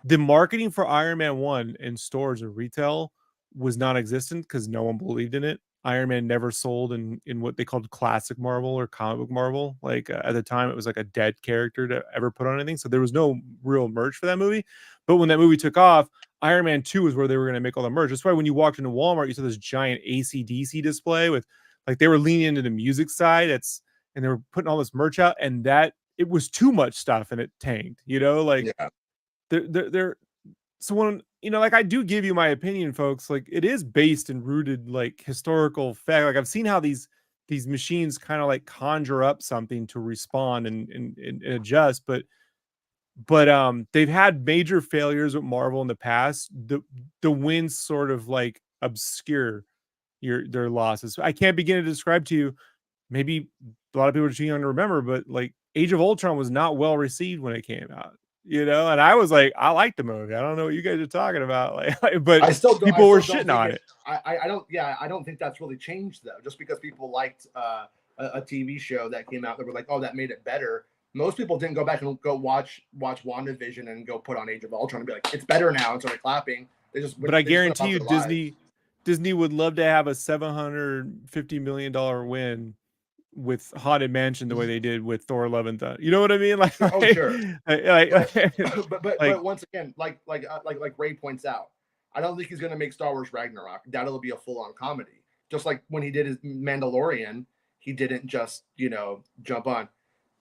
the marketing for Iron Man 1 in stores or retail was non-existent because no one believed in it. Iron Man never sold in what they called classic Marvel or comic book Marvel. Like at the time, it was like a dead character to ever put on anything. So there was no real merch for that movie. But when that movie took off, Iron Man 2 was where they were going to make all the merch. That's why when you walked into Walmart, you saw this giant AC/DC display with, like, they were leaning into the music side. And they were putting all this merch out, and that it was too much stuff and it tanked, so when, like, I do give you my opinion, folks, like it is based and rooted like historical fact. Like I've seen how these machines kind of like conjure up something to respond and adjust, but they've had major failures with Marvel in the past. The wins sort of like obscure their losses. I can't begin to describe to you. Maybe a lot of people are too young to remember, but like Age of Ultron was not well received when it came out. And I was like, I like the movie. I don't know what you guys are talking about, but people were shitting on it. I don't think that's really changed though. Just because people liked a TV show that came out, they were like, oh, that made it better. Most people didn't go back and go watch WandaVision and go put on Age of Ultron and be like, it's better now, and started clapping. But I guarantee you, Disney would love to have a $750 million win with Haunted Mansion the way they did with Thor: Love and Thunder. You know what I mean? Like, sure. But once again, like Ray points out, I don't think he's going to make Star Wars Ragnarok. That'll be a full-on comedy. Just like when he did his Mandalorian, he didn't just jump on.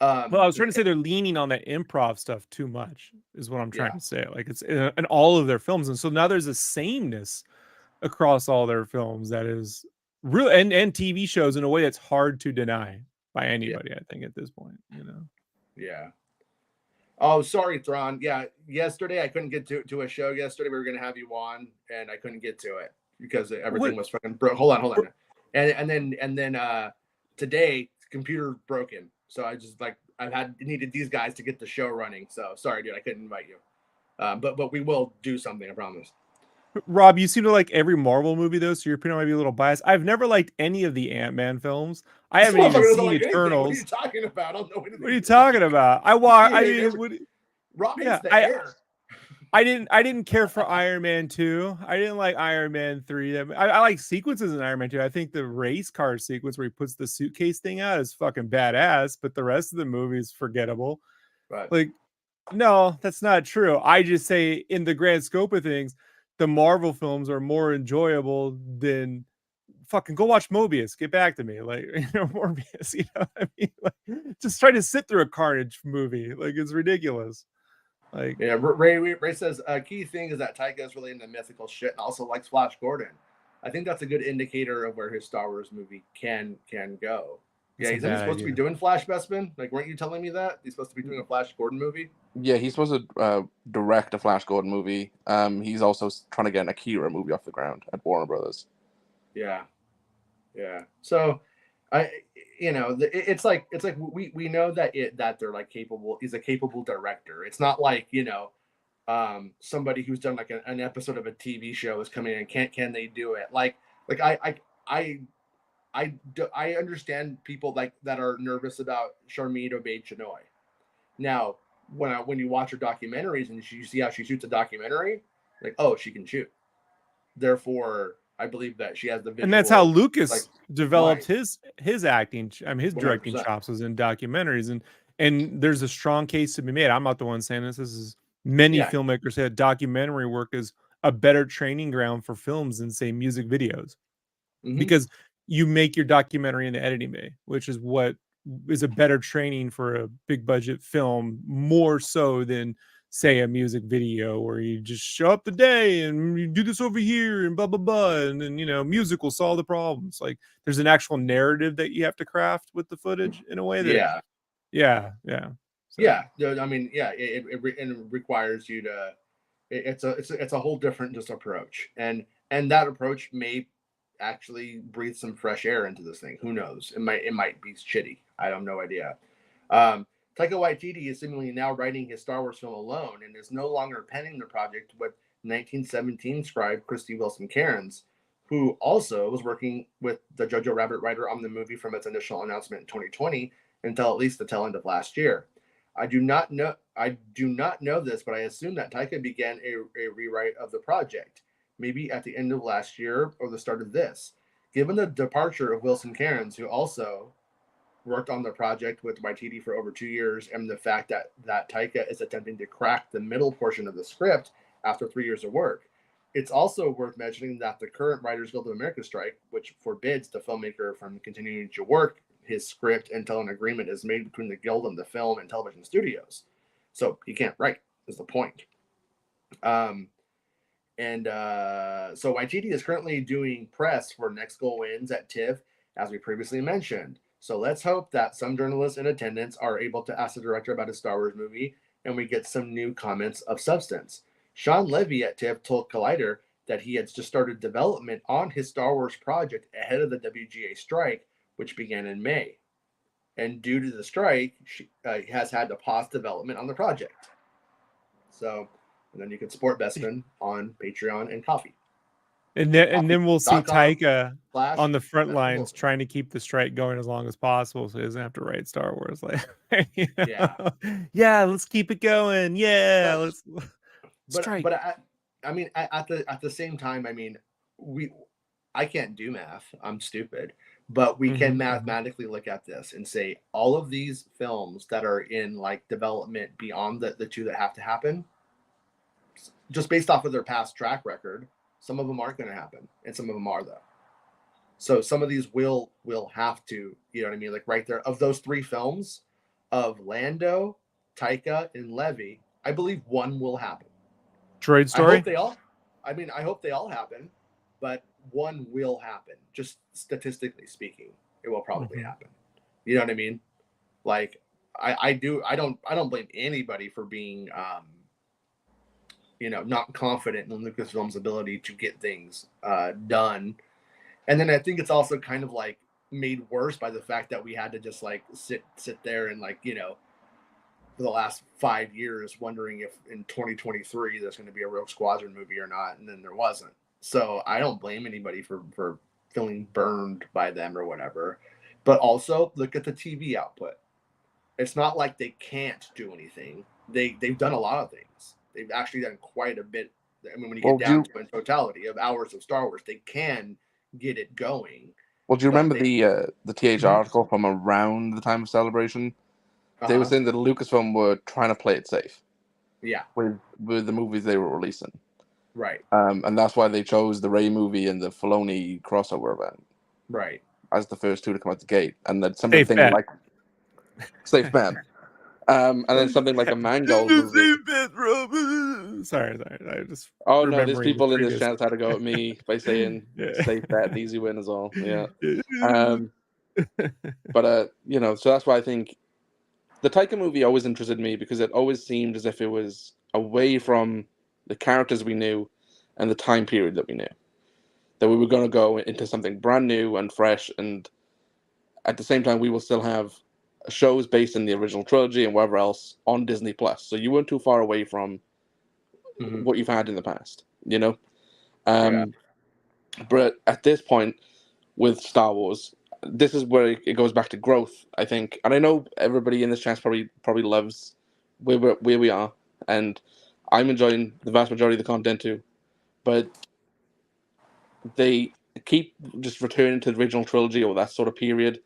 Well, I was trying to say they're leaning on that improv stuff too much, is what I'm trying to say. Like it's in all of their films, and so now there's a sameness across all their films that is real, and TV shows in a way that's hard to deny by anybody. I think at this point, Yeah. Oh, sorry, Thrawn. Yeah, yesterday I couldn't get to a show. Yesterday we were gonna have you on, and I couldn't get to it because everything was fucking broke. Hold on. And then today computer broken. So I just needed these guys to get the show running. So sorry, dude, I couldn't invite you. But we will do something, I promise. Rob, you seem to like every Marvel movie though, so your opinion might be a little biased. I've never liked any of the Ant-Man films. I haven't even seen Eternals. What are you talking about? I don't know what are you talking about? Rob hates the air. I didn't care for Iron Man 2. I didn't like Iron Man 3. I like sequences in Iron Man 2. I think the race car sequence where he puts the suitcase thing out is fucking badass, but the rest of the movie is forgettable. Right. Like, No, that's not true. I just say in the grand scope of things, the Marvel films are more enjoyable than fucking go watch Mobius. Get back to me. Like, Morbius, you know what I mean? Like, just try to sit through a Carnage movie. Like, it's ridiculous. Like, yeah, Ray says a key thing is that Taika is really into mythical shit and also likes Flash Gordon. I think that's a good indicator of where his Star Wars movie can go. Yeah, he's supposed to be doing Flash, Bespin. Like, weren't you telling me that he's supposed to be doing a Flash Gordon movie? Yeah, he's supposed to direct a Flash Gordon movie. He's also trying to get an Akira movie off the ground at Warner Brothers. Yeah. So, it's like we know that they're like capable. He's a capable director. It's not like somebody who's done like an episode of a TV show is coming in and can they do it? Like I understand people like that are nervous about Sharmeen Obaid-Chinoy. Now, when you watch her documentaries and you see how she shoots a documentary, like, oh, she can shoot. Therefore, I believe that she has the visual. And that's how Lucas developed his acting. I mean, his directing 100%. Chops was in documentaries, and there's a strong case to be made. I'm not the one saying this. This is many filmmakers said documentary work is a better training ground for films than say music videos, because you make your documentary in the editing bay, which is what is a better training for a big budget film, more so than say a music video where you just show up the day and you do this over here and blah blah blah, and then music will solve the problems. Like, there's an actual narrative that you have to craft with the footage in a way that I mean, it requires you to. It's a whole different just approach, and that approach may actually breathe some fresh air into this thing. Who knows? It might be shitty. I have no idea. Taika Waititi is seemingly now writing his Star Wars film alone and is no longer penning the project with 1917 scribe Christy Wilson Cairns, who also was working with the Jojo Rabbit writer on the movie from its initial announcement in 2020 until at least the tail end of last year. I do not know this, but I assume that Taika began a rewrite of the project, maybe at the end of last year or the start of this. Given the departure of Wilson Cairns, who also worked on the project with Waititi for over 2 years, and the fact that Taika is attempting to crack the middle portion of the script after 3 years of work, it's also worth mentioning that the current Writers Guild of America strike, which forbids the filmmaker from continuing to work his script until an agreement is made between the guild and the film and television studios. So he can't write, is the point. So Waititi is currently doing press for Next Goal Wins at TIFF, as we previously mentioned. So let's hope that some journalists in attendance are able to ask the director about his Star Wars movie and we get some new comments of substance. Sean Levy at TIFF told Collider that he had just started development on his Star Wars project ahead of the WGA strike, which began in May. And due to the strike, she has had to pause development on the project. So, and then you can support Bespin on Patreon and Coffee. And then we'll see Taika on the front lines trying to keep the strike going as long as possible, so he doesn't have to write Star Wars. Like, let's keep it going. Let's strike. But I mean, at the same time, I mean, I can't do math. I'm stupid, but we can mathematically look at this and say all of these films that are in like development beyond the two that have to happen, just based off of their past track record. Some of them aren't going to happen, and some of them are, though. So some of these will have to, you know what I mean? Like right there, of those 3 films, of Lando, Taika, and Levy, I believe one will happen. Droid Story? I hope they all happen, but one will happen. Just statistically speaking, it will probably happen. You know what I mean? Like I don't blame anybody for being not confident in Lucasfilm's ability to get things done. And then I think it's also kind of like made worse by the fact that we had to just like sit there and like, for the last 5 years wondering if in 2023 there's going to be a Rogue Squadron movie or not, and then there wasn't. So I don't blame anybody for feeling burned by them or whatever. But also look at the TV output. It's not like they can't do anything. They've done a lot of things. They've actually done quite a bit. I mean, when you get down to a totality of hours of Star Wars, they can get it going. Well, do you remember the TH article from around the time of Celebration? They were saying that Lucasfilm were trying to play it safe. Yeah. With the movies they were releasing. Right. And that's why they chose the Rey movie and the Filoni crossover event. Right. As the first two to come out the gate. And then something like safe bet. And then something like a Mangold movie. Sorry. I just. Oh no, there's people in this channel had to go at me by saying safe bet and easy win as well. Yeah. But you know, so that's why I think the Taika movie always interested me, because it always seemed as if it was away from the characters we knew and the time period that we knew. That we were going to go into something brand new and fresh, and at the same time we will still have shows based in the original trilogy and whatever else on Disney Plus. So you weren't too far away from what you've had in the past, you know? But at this point with Star Wars, this is where it goes back to growth, I think. And I know everybody in this chat probably loves where we are, and I'm enjoying the vast majority of the content too. But they keep just returning to the original trilogy or that sort of period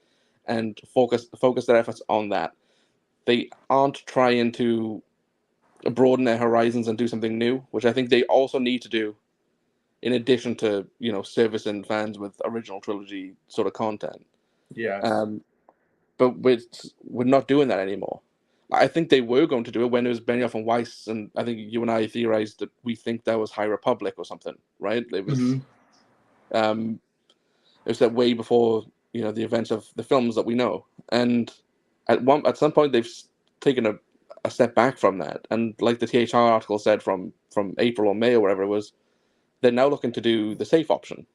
and focus their efforts on that. They aren't trying to broaden their horizons and do something new, which I think they also need to do, in addition to, you know, servicing fans with original trilogy sort of content. Yeah. But we're not doing that anymore. I think they were going to do it when it was Benioff and Weiss, and I think you and I theorized that we think that was High Republic or something, right? It was it was that way before, you know, the events of the films that we know. And at some point they've taken a step back from that. And like the THR article said from April or May or whatever it was, they're now looking to do the safe option.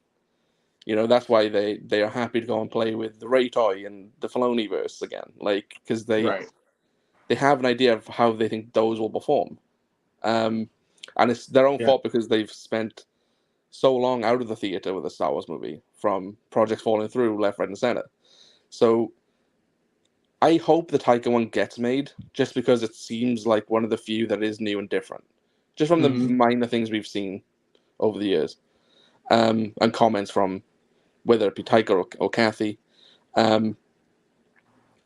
You know, that's why they are happy to go and play with the Rey toy and the Filoniverse again, like, because they have an idea of how they think those will perform, and it's their own fault because they've spent so long out of the theater with a Star Wars movie, from projects falling through left, right, and center. So I hope the Taika one gets made, just because it seems like one of the few that is new and different, just from the minor things we've seen over the years, and comments from whether it be Taika or Kathy. And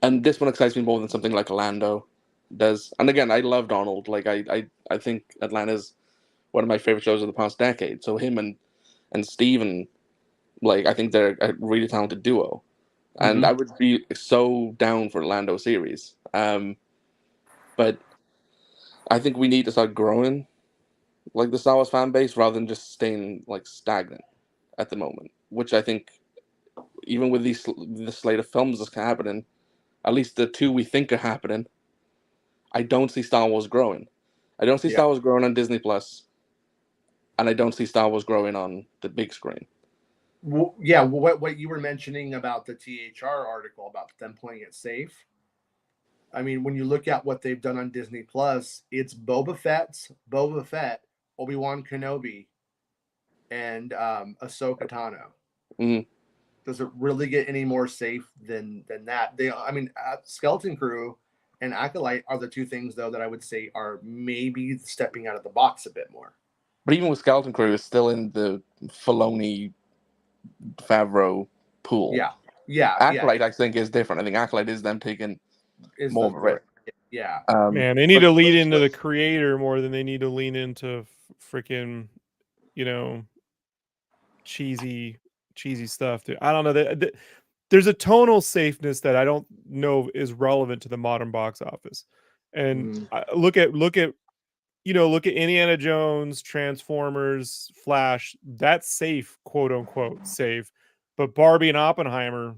this one excites me more than something like Lando does. And again, I love Donald. Like, I think Atlanta's one of my favorite shows of the past decade. So him and Steven, like, I think they're a really talented duo. And I would be so down for the Lando series. But I think we need to start growing, like, the Star Wars fan base, rather than just staying, like, stagnant at the moment, which I think, even with the slate of films that's happening, at least the two we think are happening, I don't see Star Wars growing. I don't see Star Wars growing on Disney Plus, and I don't see Star Wars growing on the big screen. Well, yeah, what you were mentioning about the THR article about them playing it safe. I mean, when you look at what they've done on Disney Plus, it's Boba Fett, Obi-Wan Kenobi, and Ahsoka Tano. Does it really get any more safe than that? Skeleton Crew and Acolyte are the two things, though, that I would say are maybe stepping out of the box a bit more. But even with Skeleton Crew, it's still in the Filoni Favreau pool. Acolyte, I think, is different. I think Acolyte is them taking more of a risk. Yeah. Man, they need to lean into the creator more than they need to lean into freaking, you know, cheesy stuff. I don't know. There's a tonal safeness that I don't know is relevant to the modern box office. And look at Indiana Jones, Transformers, Flash. That's safe, quote unquote safe. But Barbie and Oppenheimer,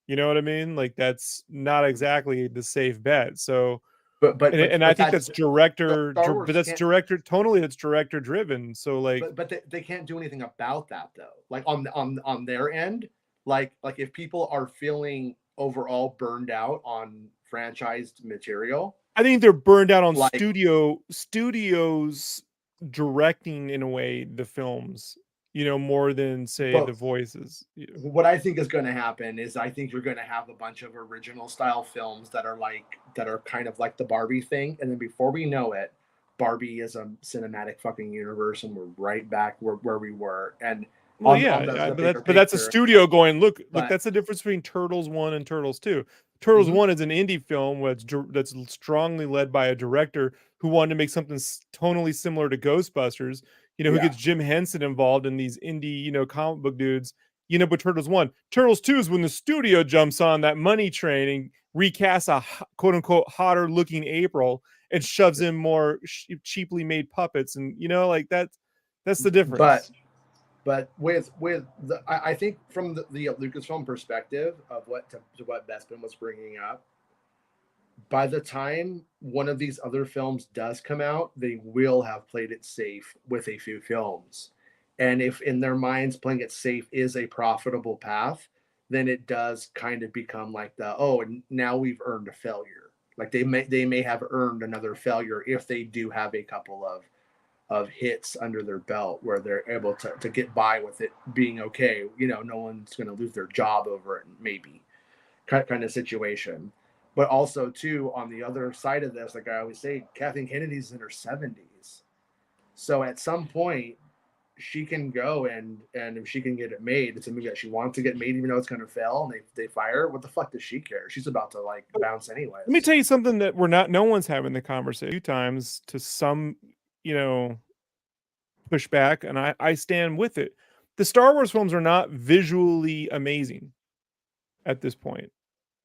you know what I mean? Like, that's not exactly the safe bet. So, but I think that's director, but that's director tonally. It's director driven. So, like, but they can't do anything about that, though. Like, on their end, like if people are feeling overall burned out on franchised material, I think they're burned out on studios directing, in a way, the films, you know, more than, say, the voices. What I think is going to happen is I think you're going to have a bunch of original style films that are kind of like the Barbie thing, and then before we know it, Barbie is a cinematic fucking universe, and we're right back where we were. And but that's a studio going, look, that's the difference between Turtles 1 and Turtles 2. Turtles 1 is an indie film that's strongly led by a director who wanted to make something tonally similar to Ghostbusters, who gets Jim Henson involved in these indie, comic book dudes. But Turtles 1. Turtles 2 is when the studio jumps on that money train and recasts a quote-unquote hotter looking April and shoves in more cheaply made puppets. And, that's the difference. But with I think from the Lucasfilm perspective of what Bespin was bringing up, by the time one of these other films does come out, they will have played it safe with a few films. And if in their minds playing it safe is a profitable path, then it does kind of become like now we've earned a failure. Like they may have earned another failure if they do have a couple of hits under their belt where they're able to get by with it being okay. No one's going to lose their job over it, maybe kind of situation. But also too, on the other side of this, like I always say, Kathleen Kennedy's in her 70s. So at some point she can go and if she can get it made, it's a movie that she wants to get made, even though it's going to fail and they fire her. What the fuck does she care? She's about to bounce anyway. Let me tell you something that no one's having the conversation a few times to some, pushback, and I stand with it. The Star Wars films are not visually amazing at this point.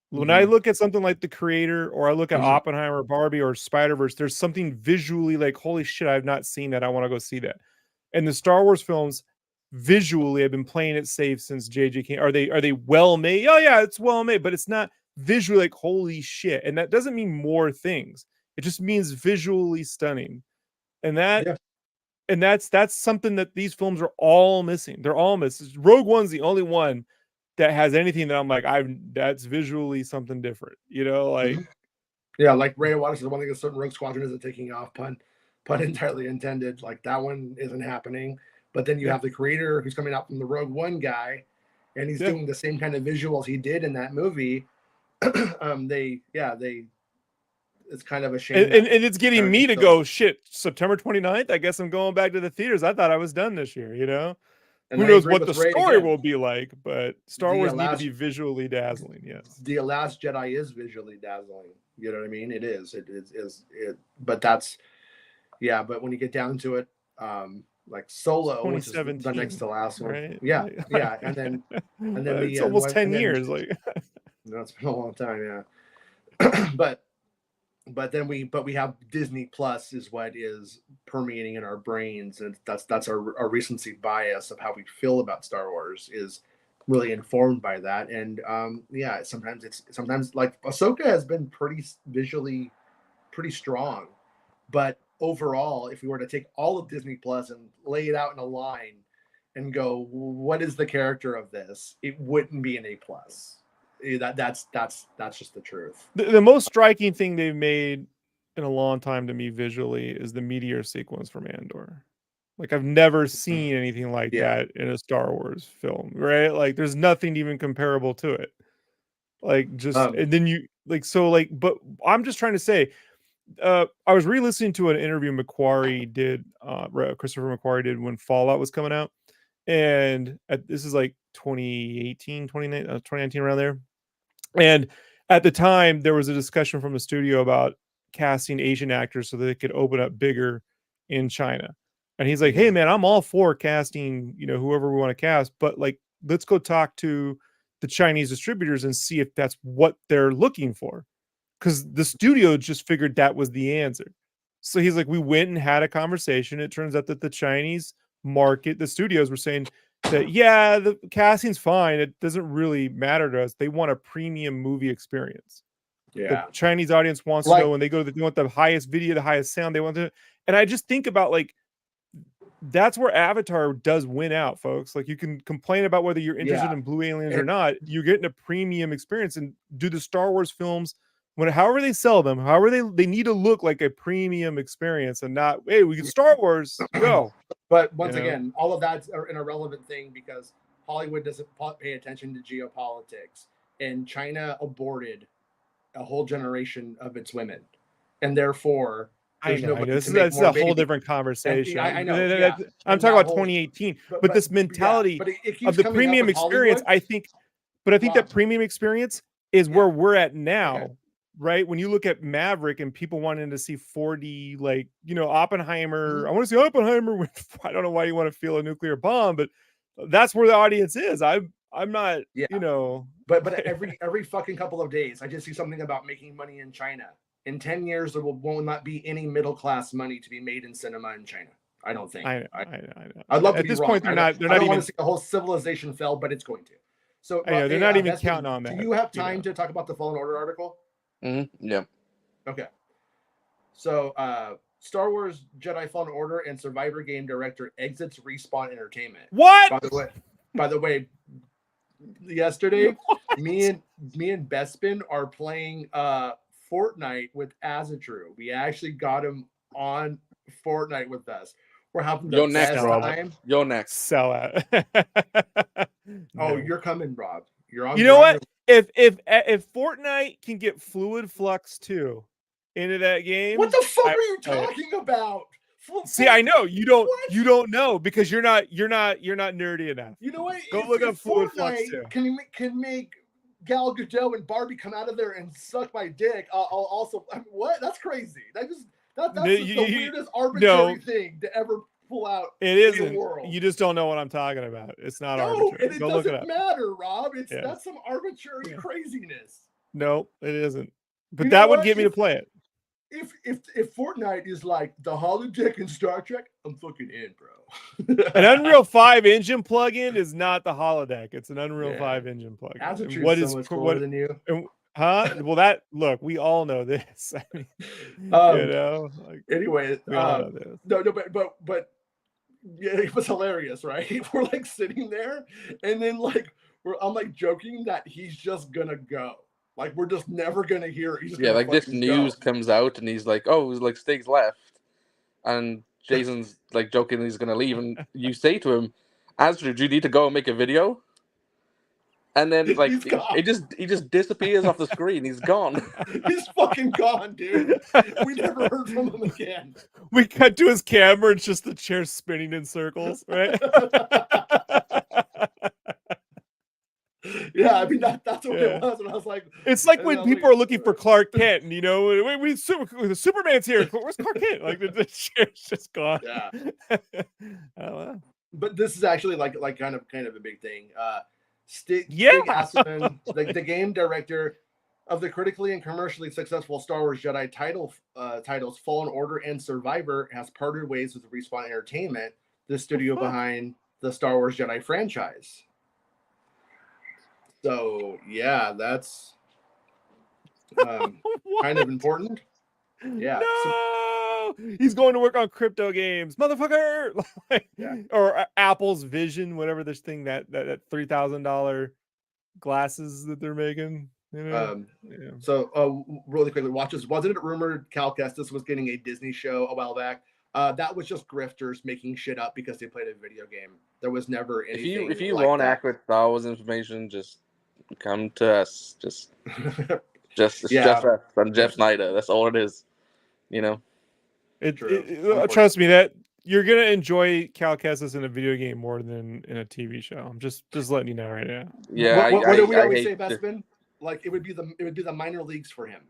When I look at something like The Creator, or I look at Oppenheimer, Barbie, or Spider-Verse, there's something visually like, holy shit, I've not seen that. I want to go see that. And the Star Wars films visually have been playing it safe since JJ came. Are they well made? Oh yeah, it's well made, but it's not visually like holy shit. And that doesn't mean more things. It just means visually stunning. And that's something that these films are all missing. They're all missing. Rogue One's the only one that has anything that I'm like, that's visually something different, like like Ray Waters is the one thing, a certain Rogue Squadron isn't taking off, pun entirely intended. Like that one isn't happening. But then you have The Creator who's coming out from the Rogue One guy, and he's doing the same kind of visuals he did in that movie. It's kind of a shame. And it's getting me to go, shit, September 29th, I guess I'm going back to the theaters. I thought I was done this year, And who knows what the story will be like, but Star Wars need to be visually dazzling. Yes. The Last Jedi is visually dazzling. You know what I mean? It is. But that's, but when you get down to it, like Solo, which is the next to last one. Right? Yeah. And then it's almost 10 years. Like, it's been a long time. Yeah. But we have Disney Plus is what is permeating in our brains, and that's our recency bias of how we feel about Star Wars is really informed by that. And sometimes like Ahsoka has been visually pretty strong, but overall, if we were to take all of Disney Plus and lay it out in a line and go, what is the character of this? It wouldn't be an A+. That's just the truth. The most striking thing they've made in a long time to me visually is the meteor sequence from Andor. Like I've never seen anything like that in a Star Wars film, right? Like there's nothing even comparable to it. Like just and then you like so like, but I'm just trying to say, I was re-listening to an interview Christopher McQuarrie did when Fallout was coming out, and this is like 2019 around there. And at the time, there was a discussion from the studio about casting Asian actors so that they could open up bigger in China. And he's like, hey, man, I'm all for casting, whoever we want to cast. But like, let's go talk to the Chinese distributors and see if that's what they're looking for. Because the studio just figured that was the answer. So he's like, we went and had a conversation. It turns out that the Chinese market, the studios were saying, that the casting's fine. It doesn't really matter to us. They want a premium movie experience. The Chinese audience wants to know when they they want the highest video, the highest sound. They want to, and I just think about like that's where Avatar does win out, folks. Like you can complain about whether you're interested in Blue Aliens or not. You're getting a premium experience, and do the Star Wars films however they sell them, however they need to look like a premium experience and not, hey, we can Star Wars go. But once again, all of that's an irrelevant thing because Hollywood doesn't pay attention to geopolitics, and China aborted a whole generation of its women, and therefore that's a whole different conversation. I know. I'm talking about 2018, but this mentality of the premium experience, I think that premium experience is where we're at now, right? When you look at Maverick and people wanting to see 4D, like, you know, Oppenheimer. I want to see Oppenheimer with, I don't know why you want to feel a nuclear bomb, but that's where the audience is. I'm not, you know. But every fucking couple of days, I just see something about making money in China. In 10 years, there will not be any middle class money to be made in cinema in China. I don't think. I know. I'd love to at be this wrong. point, they're not. They're I not don't even want to see the whole civilization fell, but it's going to. So I know, they're not even counting on that. Do you have time to talk about the Fallen Order article? Yeah. Okay. So, Star Wars Jedi Fallen Order and Survivor game director exits Respawn Entertainment. What? By the way, yesterday, me and Bespin are playing Fortnite with Azatru. We actually got him on Fortnite with us. We're having the best time. You're next. Sell out. Oh, you're coming, Rob. You're on. You know what? If Fortnite can get Fluid Flux 2 into that game, what the fuck are you talking about? See, I know you don't. What? You don't know because you're not nerdy enough. You know what? Go look up Fluid Flux 2. Can make Gal Gadot and Barbie come out of there and suck my dick. I'll also. I mean, what? That's crazy. That's the weirdest arbitrary thing to ever pull out. It isn't. You just don't know what I'm talking about. It's not arbitrary. It doesn't matter, Rob. That's some arbitrary craziness. No, it isn't. But that would get me to play it. If Fortnite is like the holodeck in Star Trek, I'm fucking in, bro. An Unreal 5 engine plugin is not the holodeck. It's an Unreal 5 engine plugin. What is so much cooler than you? Well, we all know this. I mean, you know. Anyway, no, but yeah, it was hilarious, right? We're like sitting there, and then I'm like joking that he's just gonna go. Like we're just never gonna hear it. Like this news comes out, and he's like, "Oh, like Stig's left," and Jason's like joking he's gonna leave, and you say to him, "Azra, do you need to go and make a video?" And then like he just disappears off the screen. He's gone. He's fucking gone, dude. We never heard from him again. We cut to his camera, and it's just the chair spinning in circles, right? Yeah, I mean that's what it was, and I was like, it's like when people are looking for Clark Kent, and you know, the Superman's here. Where's Clark Kent? Like the chair's just gone. Yeah. Oh, but this is actually like kind of a big thing. Stig Asserman, the game director of the critically and commercially successful Star Wars Jedi titles Fallen Order and Survivor, has parted ways with Respawn Entertainment, the studio behind the Star Wars Jedi franchise. So yeah, that's kind of important. Yeah. No, he's going to work on crypto games, motherfucker. Or Apple's Vision, whatever this thing that $3,000 glasses that they're making. You know? So really quickly, wasn't it rumored Cal Kestis was getting a Disney show a while back? That was just grifters making shit up because they played a video game. There was never anything. If you want accurate Star Wars information, just come to us. Just us and Jeff Snyder. That's all it is. You know. Trust me, that you're gonna enjoy Cal Kestis in a video game more than in a TV show. I'm just letting you know right now. Yeah. What do we always say, Bespin? Like it would be the minor leagues for him.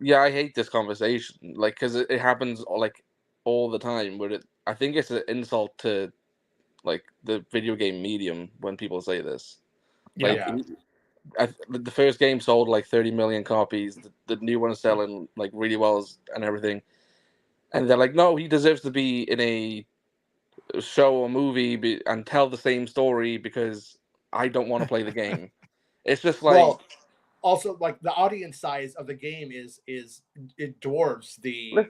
Yeah, I hate this conversation. Like because it happens like all the time. But I think it's an insult to like the video game medium when people say this. Like, the first game sold like 30 million copies. The new one is selling like really well and everything. And they're like, no, he deserves to be in a show or movie and tell the same story because I don't want to play the game. It's just like. Also, like the audience size of the game it dwarfs the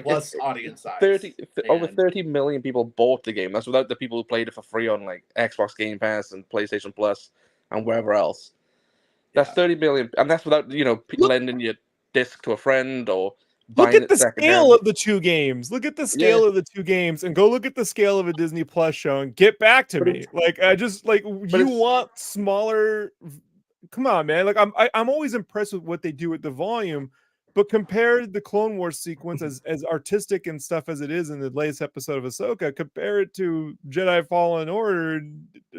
Plus audience size. Over 30 million people bought the game. That's without the people who played it for free on like Xbox Game Pass and PlayStation Plus and wherever else. That's 30 million, and that's without lending your disc to a friend or buying look at the scale of the two games. Look at the scale of the two games, and go look at the scale of a Disney Plus show and get back to me. Like I just like you want smaller. Come on, man! Like I'm always impressed with what they do with the volume, but compare the Clone Wars sequence as artistic and stuff as it is in the latest episode of Ahsoka. Compare it to Jedi Fallen Order,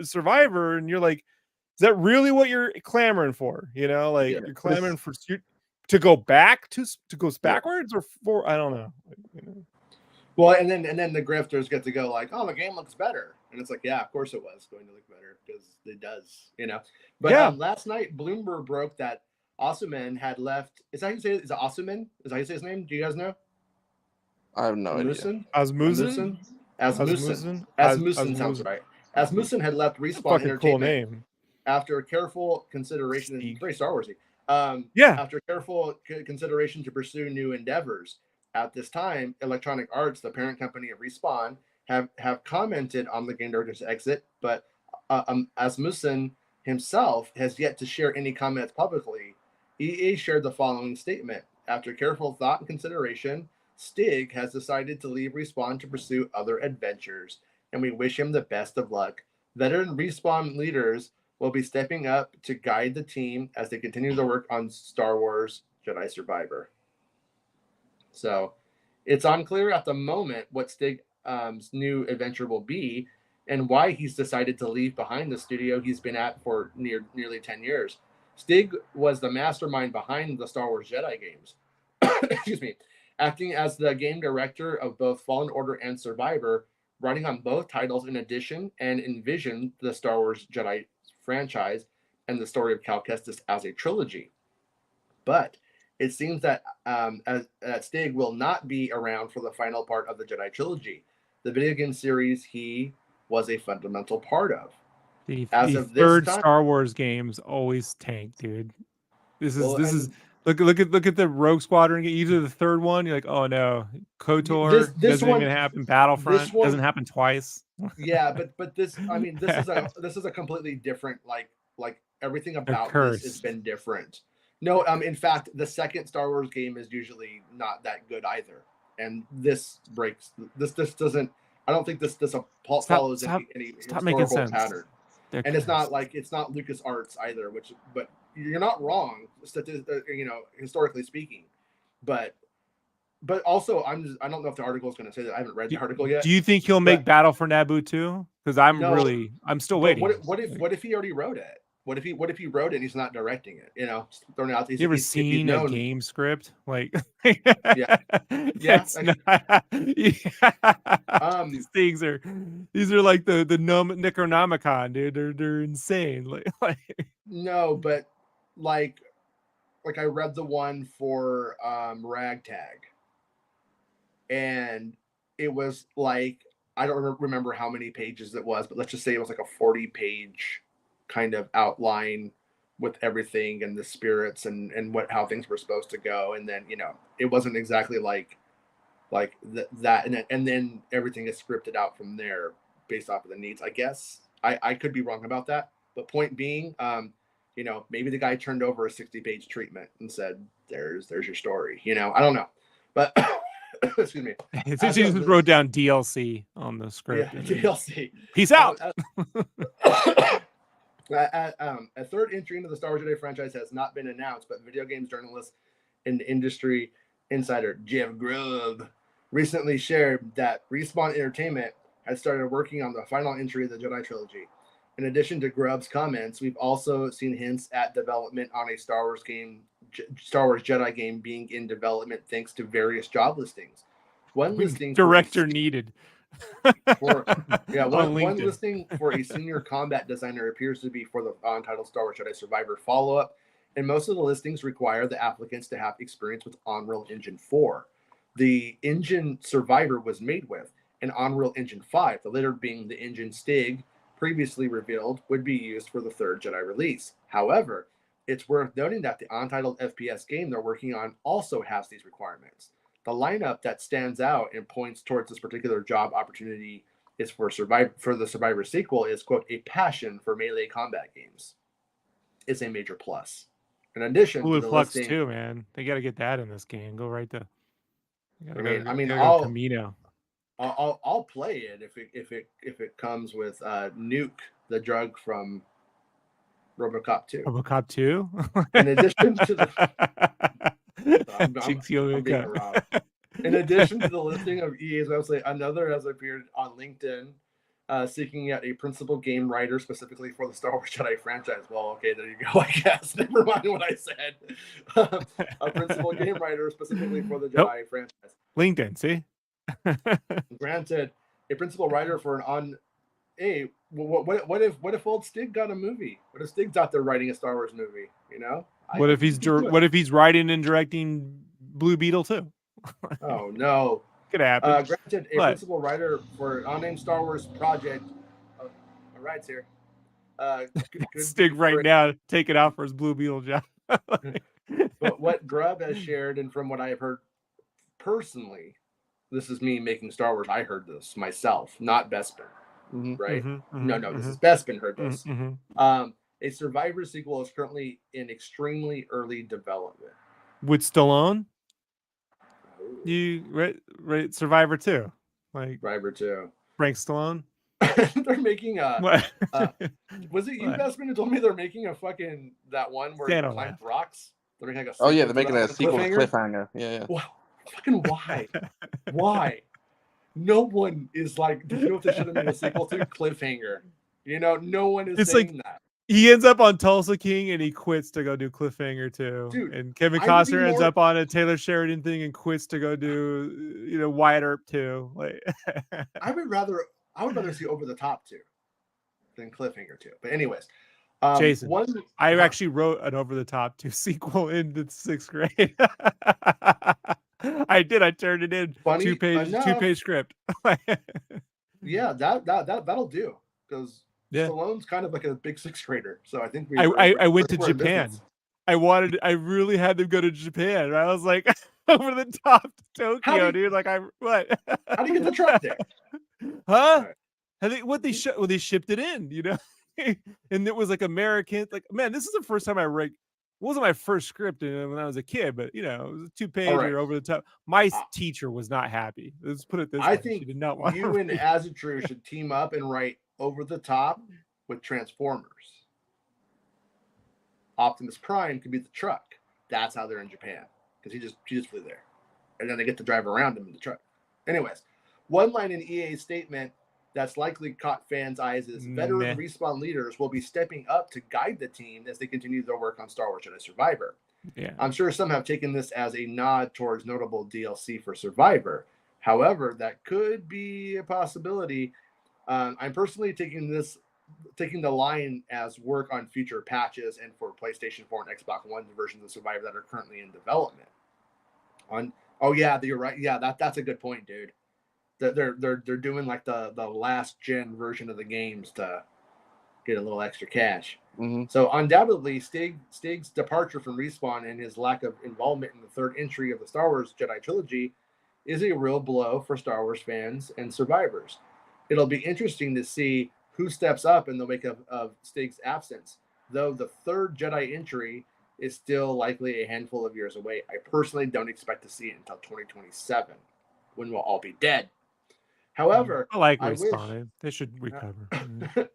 Survivor, and you're like, that really what you're clamoring for? You know, like Yeah. you're clamoring for to go back to go backwards or for I don't know. You know. Well, and then the grifters get to go like, oh, the game looks better, and it's like, yeah, of course it was going to look better because it does, you know. But last night Bloomberg broke that Asuman had left. Is that how you say it? Is it Asuman? Is that how you say his name? Do you guys know? I have no idea. Asmussen sounds right. Asmussen had left Respawn Entertainment. Cool name. After careful consideration, it's very Star Warsy. After careful consideration to pursue new endeavors. At this time, Electronic Arts, the parent company of Respawn, have commented on the game director's exit, but Asmussen himself has yet to share any comments publicly. EA shared the following statement: after careful thought and consideration, Stig has decided to leave Respawn to pursue other adventures, and we wish him the best of luck. Veteran Respawn leaders will be stepping up to guide the team as they continue to work on Star Wars Jedi Survivor. So it's unclear at the moment what Stig's new adventure will be and why he's decided to leave behind the studio he's been at for nearly 10 years. Stig was the mastermind behind the Star Wars Jedi games. Excuse me. Acting as the game director of both Fallen Order and Survivor, writing on both titles in addition, and envisioned the Star Wars Jedi franchise and the story of Cal Kestis as a trilogy. But it seems that Stig will not be around for the final part of the Jedi trilogy, the video game series he was a fundamental part of. The third Star Wars games always tank, dude. This is look at the Rogue Squadron. Either the third one, you're like, oh no, KOTOR doesn't even happen. Battlefront doesn't happen twice. Yeah, but this, I mean, this is a completely different like everything about this has been different. No, in fact, the second Star Wars game is usually not that good either, and this doesn't. I don't think this follows any historical pattern, and it's not LucasArts either. But you're not wrong, historically speaking, but also I don't know if the article is going to say that. I haven't read the article yet. Do you think he'll make Battle for Naboo too? Because I'm still waiting. What if he already wrote it? What if he wrote it and he's not directing it? You know, throwing it out. You ever seen a game script? Like, yeah. These things are like the Necronomicon, dude. They're insane. Like no, but like I read the one for Ragtag, and it was like, I don't remember how many pages it was, but let's just say it was like a 40-page kind of outline with everything and the spirits and how things were supposed to go, and then it wasn't exactly like that, and then everything is scripted out from there based off of the needs. I guess I could be wrong about that, but point being, maybe the guy turned over a 60-page treatment and said, "There's your story." I don't know, but excuse me. He just wrote down DLC on the script. Yeah, DLC. Peace out. A third entry into the Star Wars Jedi franchise has not been announced, but video games journalist and industry insider Jeff Grubb recently shared that Respawn Entertainment has started working on the final entry of the Jedi trilogy. In addition to Grubb's comments, we've also seen hints at development on a Star Wars Jedi game being in development thanks to various job listings. One listing director needed. One listing for a senior combat designer appears to be for the untitled Star Wars Jedi Survivor follow-up, and most of the listings require the applicants to have experience with Unreal Engine 4. The engine Survivor was made with, and Unreal Engine 5, the latter being the engine Stig previously revealed would be used for the third Jedi release. However, it's worth noting that the untitled FPS game they're working on also has these requirements. The lineup that stands out and points towards this particular job opportunity is for the Survivor sequel is, quote, a passion for melee combat games. It's a major plus. In addition to the Flux listing, too, man. They got to get that in this game. Go right to. I'll play it if it comes with Nuke, the drug from RoboCop 2. RoboCop 2. In addition to the. I'm being robbed. In addition to the listing of EA's website, another has appeared on LinkedIn. seeking out a principal game writer specifically for the Star Wars Jedi franchise. Well, okay, there you go, I guess. Never mind what I said. A principal game writer specifically for the Jedi franchise. LinkedIn, see? Granted, a principal writer for an on. Hey, what if old Stig got a movie? What if Stig's out there writing a Star Wars movie? You know. What if he's writing and directing Blue Beetle too? Oh no. Could happen. Granted, a principal writer for an unnamed Star Wars project. My ride's here. Stig right now taking out for his Blue Beetle job. But what Grubb has shared, and from what I have heard personally, this is me making Star Wars. I heard this myself, not Bespin. Right? No, this is Bespin heard this. A Survivor sequel is currently in extremely early development. With Stallone? You right Survivor 2. Like Survivor 2. Frank Stallone? They're making a was it you, Bespin, who told me they're making a fucking that one where they climb rocks? They're making like a they're making a sequel to Cliffhanger. Yeah. Well, fucking why? Why? No one is like, do you know what they should have made a sequel to? Cliffhanger. You know, no one is saying that. He ends up on Tulsa King and he quits to go do Cliffhanger too. Dude, and Kevin Costner ends up on a Taylor Sheridan thing and quits to go do, Wyatt Earp too. Like, I would rather see Over the Top 2 than Cliffhanger 2. But anyways, Jason, I actually wrote an Over the Top 2 sequel in the 6th grade. I did. I turned it in. Funny 2-page script. Yeah, that'll do because. Yeah. Stallone's kind of like a big 6th grader, so I think I went to Japan. I really had them go to Japan. I was like, over the top to Tokyo, dude. Like, what? How do you get the truck there? Huh? Right. I think they shipped it in, and it was like American. Like, man, this is the first time I read. It wasn't my first script when I was a kid, but it was a 2-pager over the top. My teacher was not happy. Let's put it this way. I think she did not want you and Azatru should team up and write Over the Top with Transformers. Optimus Prime could be the truck. That's how they're in Japan because she just flew there, and then they get to drive around him in the truck. Anyways, one line in EA's statement that's likely caught fans' eyes is veteran Respawn leaders will be stepping up to guide the team as they continue their work on Star Wars Jedi Survivor. Yeah, I'm sure some have taken this as a nod towards notable DLC for Survivor. However, that could be a possibility. I'm personally taking the line as work on future patches and for PlayStation 4 and Xbox One versions of Survivor that are currently in development. You're right. Yeah, that's a good point, dude. They're doing like the last gen version of the games to get a little extra cash. So undoubtedly, Stig's departure from Respawn and his lack of involvement in the third entry of the Star Wars Jedi trilogy is a real blow for Star Wars fans and survivors. It'll be interesting to see who steps up in the wake of Stig's absence, though the third Jedi entry is still likely a handful of years away. I personally don't expect to see it until 2027, when we'll all be dead. However, they should recover.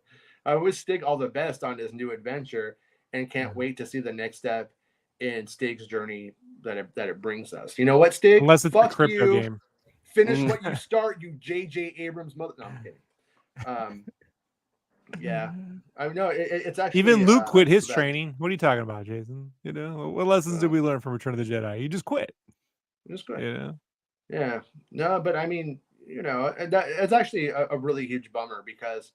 I wish Stig all the best on his new adventure and can't wait to see the next step in Stig's journey that it brings us. You know what, Stig? Unless it's a crypto game. Finish what you start, you J.J. Abrams mother. No, I'm kidding. Yeah, I know it's actually even Luke quit his training. What are you talking about, Jason? What lessons did we learn from Return of the Jedi? You just quit. Yeah, no, but I mean, it's actually a really huge bummer because,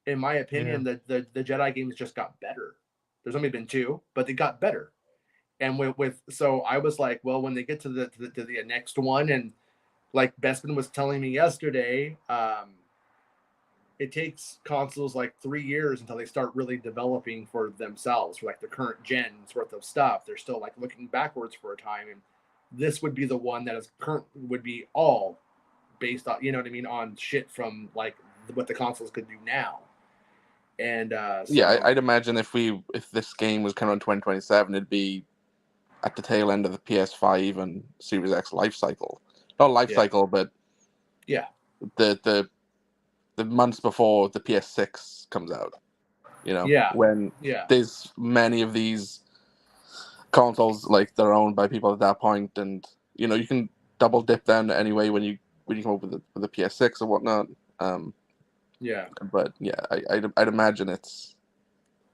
in my opinion, the Jedi games just got better. There's only been 2, but they got better. And so I was like, well, when they get to the next one, and like Bespin was telling me yesterday, it takes consoles like 3 years until they start really developing for themselves, for like the current gen's worth of stuff. They're still like looking backwards for a time, and this would be the one that would be all based on, on shit from like what the consoles could do now. And I'd imagine if this game was coming on 2027, it'd be at the tail end of the PS5 and Series X life cycle. Not life cycle, but the months before the PS6 comes out. When there's many of these consoles like they're owned by people at that point, and you can double dip then anyway when you come up with the PS6 or whatnot. Yeah. But yeah, I'd imagine it's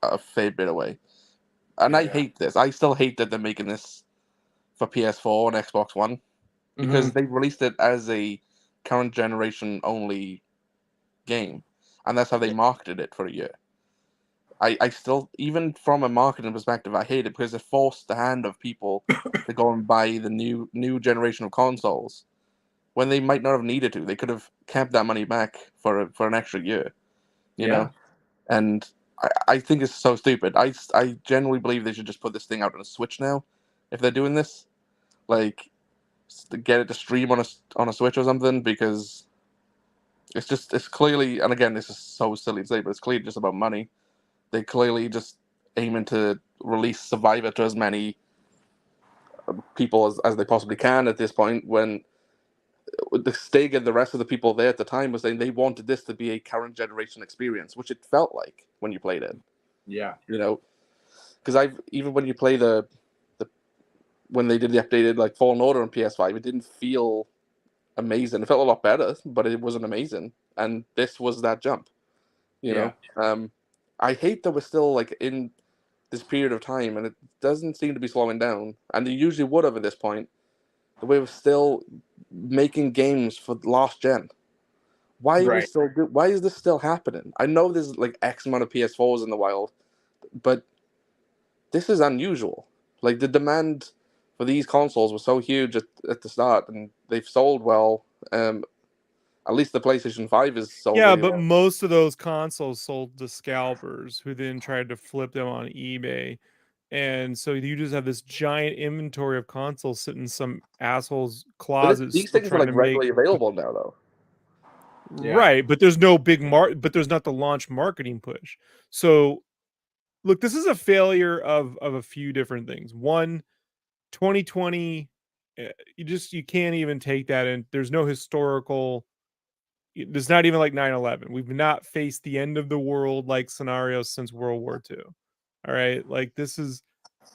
a fair bit away. And I hate this. I still hate that they're making this for PS4 and Xbox One because they released it as a current generation only game, and that's how they marketed it for a year. I still, even from a marketing perspective, I hate it because it forced the hand of people to go and buy the new generation of consoles when they might not have needed to. They could have kept that money back for an extra year, you know. And I think it's so stupid. I genuinely believe they should just put this thing out on a Switch now, if they're doing this, like get it to stream on a Switch or something, because it's clearly, and again, this is so silly to say, but it's clearly just about money. They clearly just aiming to release Survivor to as many people as they possibly can at this point, when the Stig and the rest of the people there at the time was saying they wanted this to be a current generation experience, which it felt like when you played it. Yeah. You know, because even when you play when they did the updated like Fallen Order on PS5, it didn't feel amazing. It felt a lot better, but it wasn't amazing. And this was that jump. You know, I hate that we're still like in this period of time, and it doesn't seem to be slowing down. And they usually would have at this point. The way we're still making games for last gen. Why are we still why is this still happening? I know there's like X amount of PS4s in the wild, but this is unusual. Like the demand for these consoles was so huge at the start, and they've sold well. At least the PlayStation 5 is sold really but well. most of those consoles sold to scalpers who then tried to flip them on eBay. And so you just have this giant inventory of consoles sitting in some asshole's closet. These things are like readily available now, though. Right, but there's no big but there's not the launch marketing push. So look, this is a failure of a few different things. One, 2020, you can't even take that in. There's no historical. There's not even like 9/11. We've not faced the end of the world like scenarios since World War II. All right, like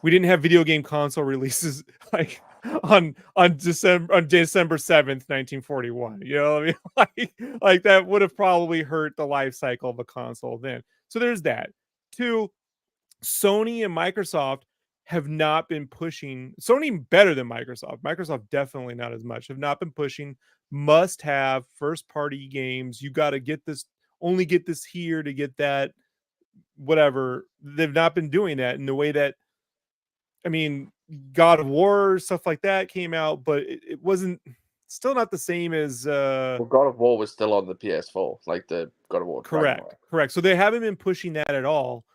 we didn't have video game console releases like on December 7th, 1941. You know what I mean? like that would have probably hurt the life cycle of a console then. So there's that. Two, Sony and Microsoft have not been pushing. Sony better than Microsoft. Microsoft definitely not as much. Have not been pushing must have first party games. You got to get this, only get this here to get that, whatever. They've not been doing that in the way that, I mean, God of War, stuff like that came out, but it wasn't, still not the same as well, God of War was still on the PS4, like the God of War. Correct. So they haven't been pushing that at all.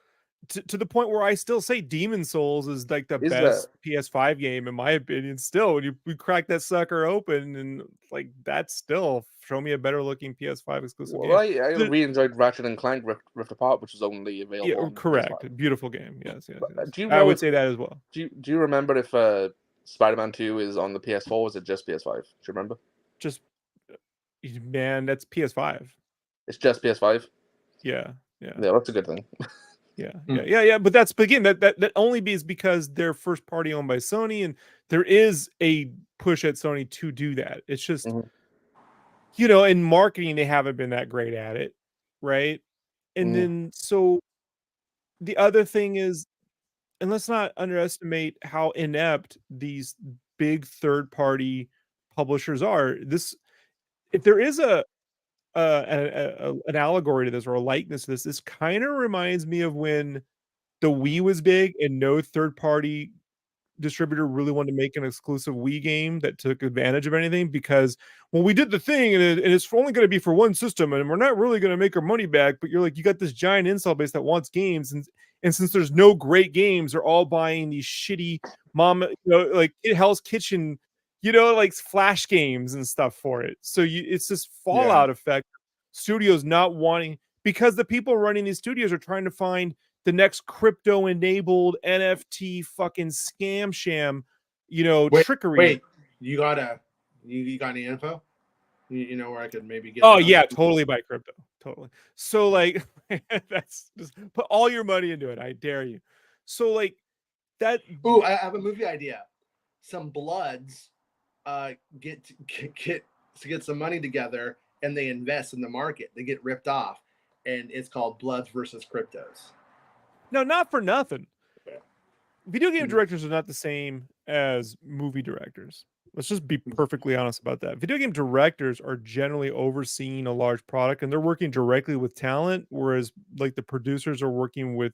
To the point where I still say Demon Souls is like the best PS5 game in my opinion. Still, when you crack that sucker open, and like that's still show me a better looking PS5 exclusive game. I really enjoyed Ratchet and Clank Rift Apart, which is only available. Yeah, correct. PS5. Beautiful game. Yes. I would say that as well. Do you remember if Spider-Man 2 is on the PS4? Or is it just PS5? Do you remember? Just man, that's PS5. It's just PS5. Yeah, that's a good thing. Yeah. But again, that only is because they're first party owned by Sony, and there is a push at Sony to do that. It's just, you know, in marketing, they haven't been that great at it, right? And then so the other thing is, and let's not underestimate how inept these big third party publishers are. If there is an allegory to this or a likeness to this kind of reminds me of when the Wii was big and no third party distributor really wanted to make an exclusive Wii game that took advantage of anything, because we did the thing and it's only going to be for one system and we're not really going to make our money back, but you're like, you got this giant install base that wants games, and since there's no great games, they're all buying these shitty like Hell's Kitchen, like Flash games and stuff for it. So it's this fallout effect. Studios not wanting, because the people running these studios are trying to find the next crypto enabled NFT fucking scam sham, trickery. Wait, you got any info? You know where I could maybe get? Oh yeah, totally buy crypto, totally. So like, that's just put all your money into it. I dare you. So like that. Ooh, I have a movie idea. Some Bloods, get some money together and they invest in the market. They get ripped off. and it's called Bloods versus Cryptos. No, not for nothing. Okay. Video game directors are not the same as movie directors. Let's just be perfectly honest about that. Video game directors are generally overseeing a large product and they're working directly with talent, whereas like the producers are working with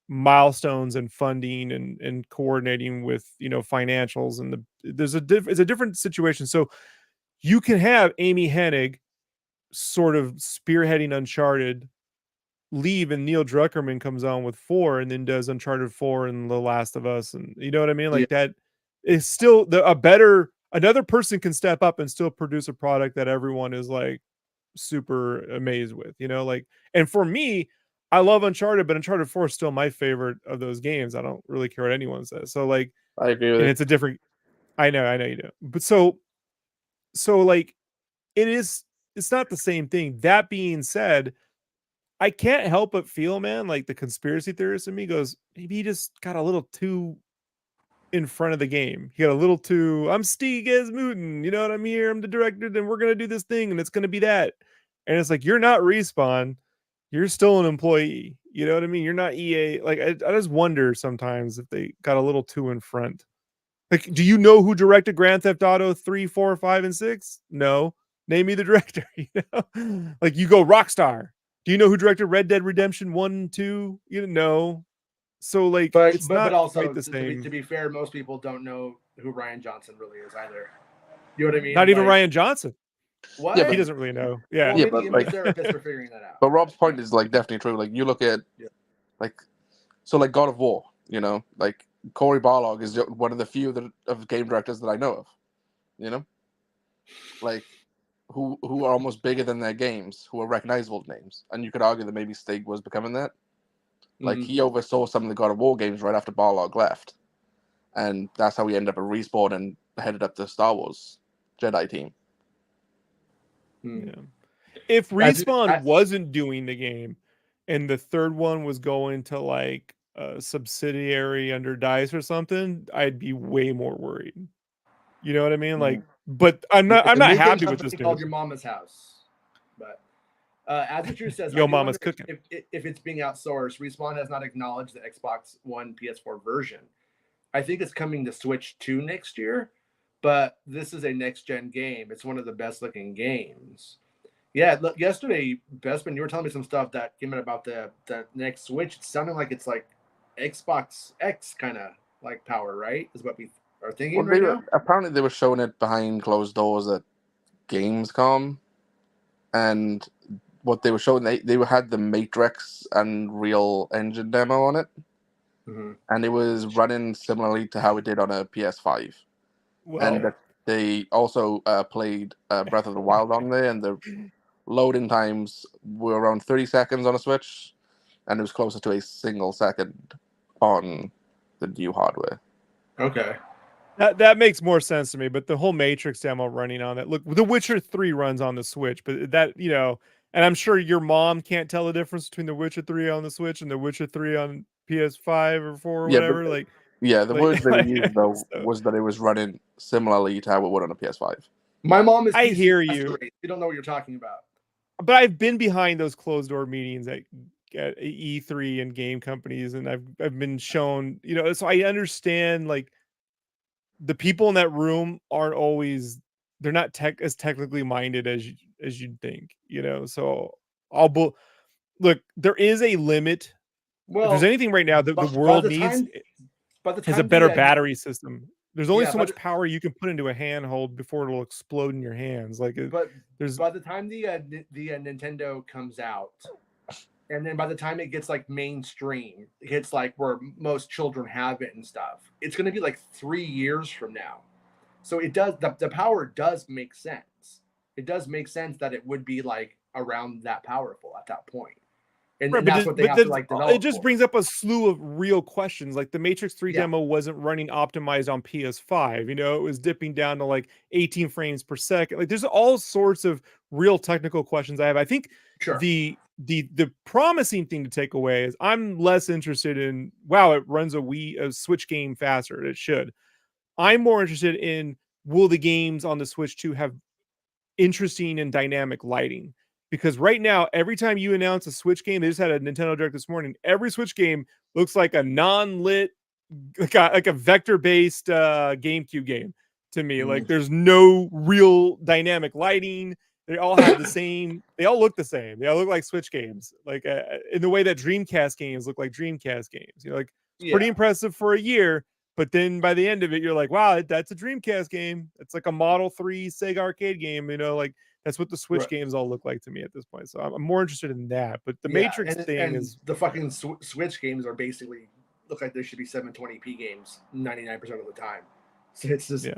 milestones and funding and coordinating with, you know, financials, and it's a different situation. So you can have Amy Hennig sort of spearheading Uncharted leave, and Neil Druckerman comes on with 4 and then does Uncharted 4 and The Last of Us, and you know what I mean? Like that is still another person can step up and still produce a product that everyone is like super amazed with, you know, like, and for me, I love Uncharted, but Uncharted 4 is still my favorite of those games. I don't really care what anyone says. So like, I agree with and it. it's a different, I know you do. But so like it's not the same thing. That being said, I can't help but feel, man, like the conspiracy theorist in me goes, maybe he just got a little too in front of the game. He got a little too, I'm Stieg Asmussen, you know what, I'm here, I'm the director, and we're gonna do this thing, and it's gonna be that. And it's like, you're not Respawn, you're still an employee. You know what I mean? You're not EA. Like, I just wonder sometimes if they got a little too in front. Like, do you know who directed Grand Theft Auto 3, 4, 5, and 6? No. Name me the director. You know, like you go Rockstar. Do you know who directed Red Dead Redemption 1, 2? You know. So like, it's not also quite the same. To be fair, most people don't know who Ryan Johnson really is either. You know what I mean? Not even Ryan Johnson. What? Yeah, he doesn't really know. Yeah, well, maybe him and his therapist are figuring that out. But Rob's point is like definitely true. Like you look at, like, so like God of War, you know, like Cory Barlog is one of the few of game directors that I know of, you know, like who are almost bigger than their games, who are recognizable names, and you could argue that maybe Stig was becoming that. Like he oversaw some of the God of War games right after Barlog left, and that's how he ended up at Respawn and headed up the Star Wars Jedi team. Yeah. If Respawn wasn't doing the game and the third one was going to like a subsidiary under DICE or something, I'd be way more worried. You know what I mean? Like, but I'm not happy with this called Your Mama's House. But as the truth says, Yo Mama's cooking. If it's being outsourced, Respawn has not acknowledged the Xbox One PS4 version. I think it's coming to Switch 2 next year, but this is a next-gen game. It's one of the best-looking games. Yeah, look, yesterday, Bestman, you were telling me some stuff that came out about the next Switch. It's sounding like it's like Xbox X kind of like power, right? Is what we are thinking right now. Apparently, they were showing it behind closed doors at Gamescom, and what they were showing, they had the Matrix and Real Engine demo on it, and it was running similarly to how it did on a PS5. Well, and they also played Breath of the Wild on there, and the loading times were around 30 seconds on a Switch, and it was closer to a single second on the new hardware. Okay. That makes more sense to me, but the whole Matrix demo running on it. Look, The Witcher 3 runs on the Switch, but that, you know, and I'm sure your mom can't tell the difference between The Witcher 3 on the Switch and The Witcher 3 on PS5 or 4 or whatever. But, the words they were using though was that it was running similarly to how it would on a PS5. My mom is. I hear you. You don't know what you're talking about. But I've been behind those closed door meetings at E3 and game companies, and I've been shown, you know, so I understand like the people in that room aren't always, they're not as technically minded as you'd think, you know. So look, there is a limit. Well, if there's anything right now that the world needs is a better battery system. There's only so much power you can put into a handhold before it'll explode in your hands. Like, by the time the Nintendo comes out, and then by the time it gets like mainstream, it hits like where most children have it and stuff, it's going to be like 3 years from now. So it does, the power does make sense. It does make sense that it would be like around that powerful at that point. And, and that's what they have to like develop. It just brings up a slew of real questions. Like the Matrix 3 demo wasn't running optimized on PS5. You know, it was dipping down to like 18 frames per second. Like there's all sorts of real technical questions I have. I think the promising thing to take away is I'm less interested in, wow, it runs a Switch game faster. It should. I'm more interested in, will the games on the Switch 2 have interesting and dynamic lighting? because right now, every time you announce a Switch game, they just had a Nintendo Direct this morning. Every Switch game looks like a non-lit, like a vector-based GameCube game to me. Like there's no real dynamic lighting. They all have the same. They all look the same. They all look like Switch games, like in the way that Dreamcast games look like Dreamcast games. Like it's pretty impressive for a year, but then by the end of it, you're like, wow, that's a Dreamcast game. It's like a Model 3 Sega arcade game. Like that's what the Switch games all look like to me at this point. So I'm more interested in that. But the Matrix thing is the fucking Switch games are basically look like they should be 720p games 99% of the time. So it's just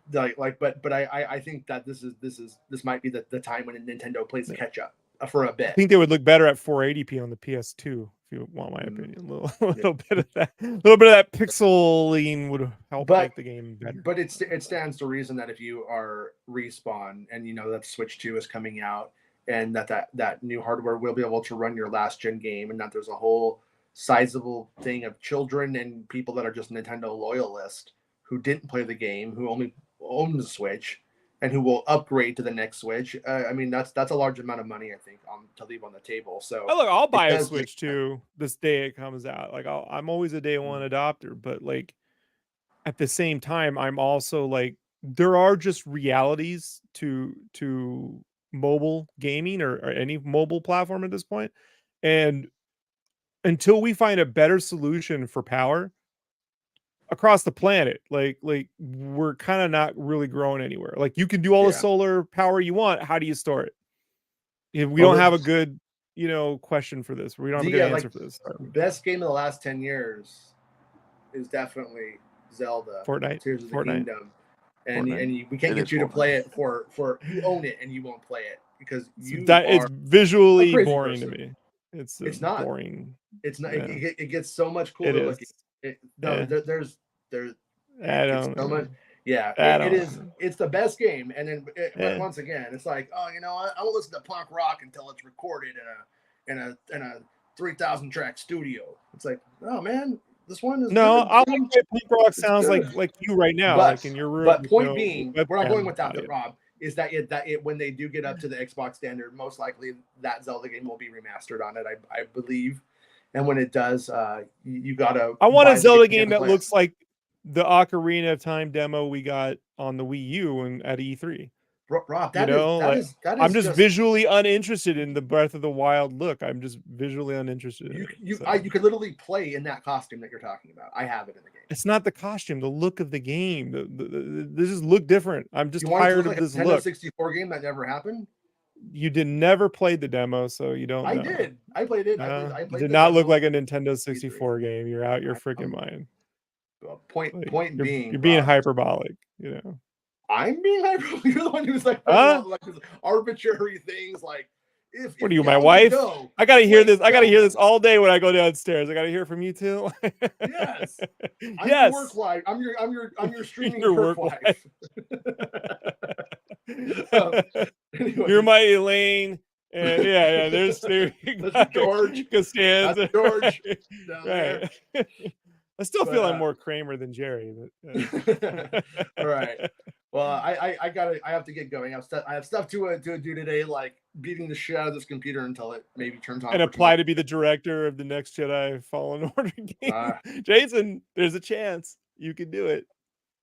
but I think that this might be the time when Nintendo plays catch up for a bit. I think they would look better at 480p on the PS2, if you want my opinion. A little bit of that pixeling would help make the game better. But it stands to reason that if you are Respawn and that Switch 2 is coming out and that new hardware will be able to run your last gen game, and that there's a whole sizable thing of children and people that are just Nintendo loyalists who didn't play the game, who only own the Switch, and who will upgrade to the next Switch. I mean, that's a large amount of money, I think, to leave on the table. So I'll buy a Switch 2 this day it comes out. Like I'm always a day one adopter, but like at the same time, I'm also like there are just realities to mobile gaming or any mobile platform at this point, and until we find a better solution for power across the planet, like we're kind of not really growing anywhere. Like you can do all the solar power you want. How do you store it? If we don't have a good, question for this. We don't have a good answer for this. Best game of the last 10 years is definitely Zelda. Fortnite. Tears of the Kingdom. And we can't get you to play it for you own it and you won't play it because it's visually boring to me. It's not boring. It's not. It gets so much cooler looking. There's I don't know. Much, it is. It's the best game, and then but once again, it's like, oh, you know what? I won't listen to punk rock until it's recorded in a 3,000 track studio. It's like, oh man, this one is. No, I like the punk rock sounds like you right now, like in your room. But point being, where I'm going with that, Rob, is that when they do get up to the Xbox standard, most likely that Zelda game will be remastered on it. I believe. And when it does, you gotta. I want a Zelda game that looks like the Ocarina of Time demo we got on the Wii U and at E3. Rob, that is I'm just visually uninterested in the Breath of the Wild look. I'm just visually uninterested. You could literally play in that costume that you're talking about. I have it in the game. It's not the costume, the look of the game. This just look different. I'm just tired of this look. 64 game that never happened. You never played the demo, so you don't know. I did. I played it. It did not look like a Nintendo 64 game. You're out your freaking mind. Point being, you're being hyperbolic. I'm being hyperbolic. You're the one who's like arbitrary things like. What are you, my wife? I gotta hear this. I gotta hear this all day when I go downstairs. I gotta hear from you too. Yes. I'm your work wife. I'm your streaming work wife. Anyway. You're my Elaine. And there's George Costanza. That's George. Right. I still feel I'm more Kramer than Jerry. But, all right. Well, I have to get going. I have stuff to do today, like beating the shit out of this computer until it maybe turns on. And apply to be the director of the next Jedi Fallen Order game. Jason, there's a chance you could do it.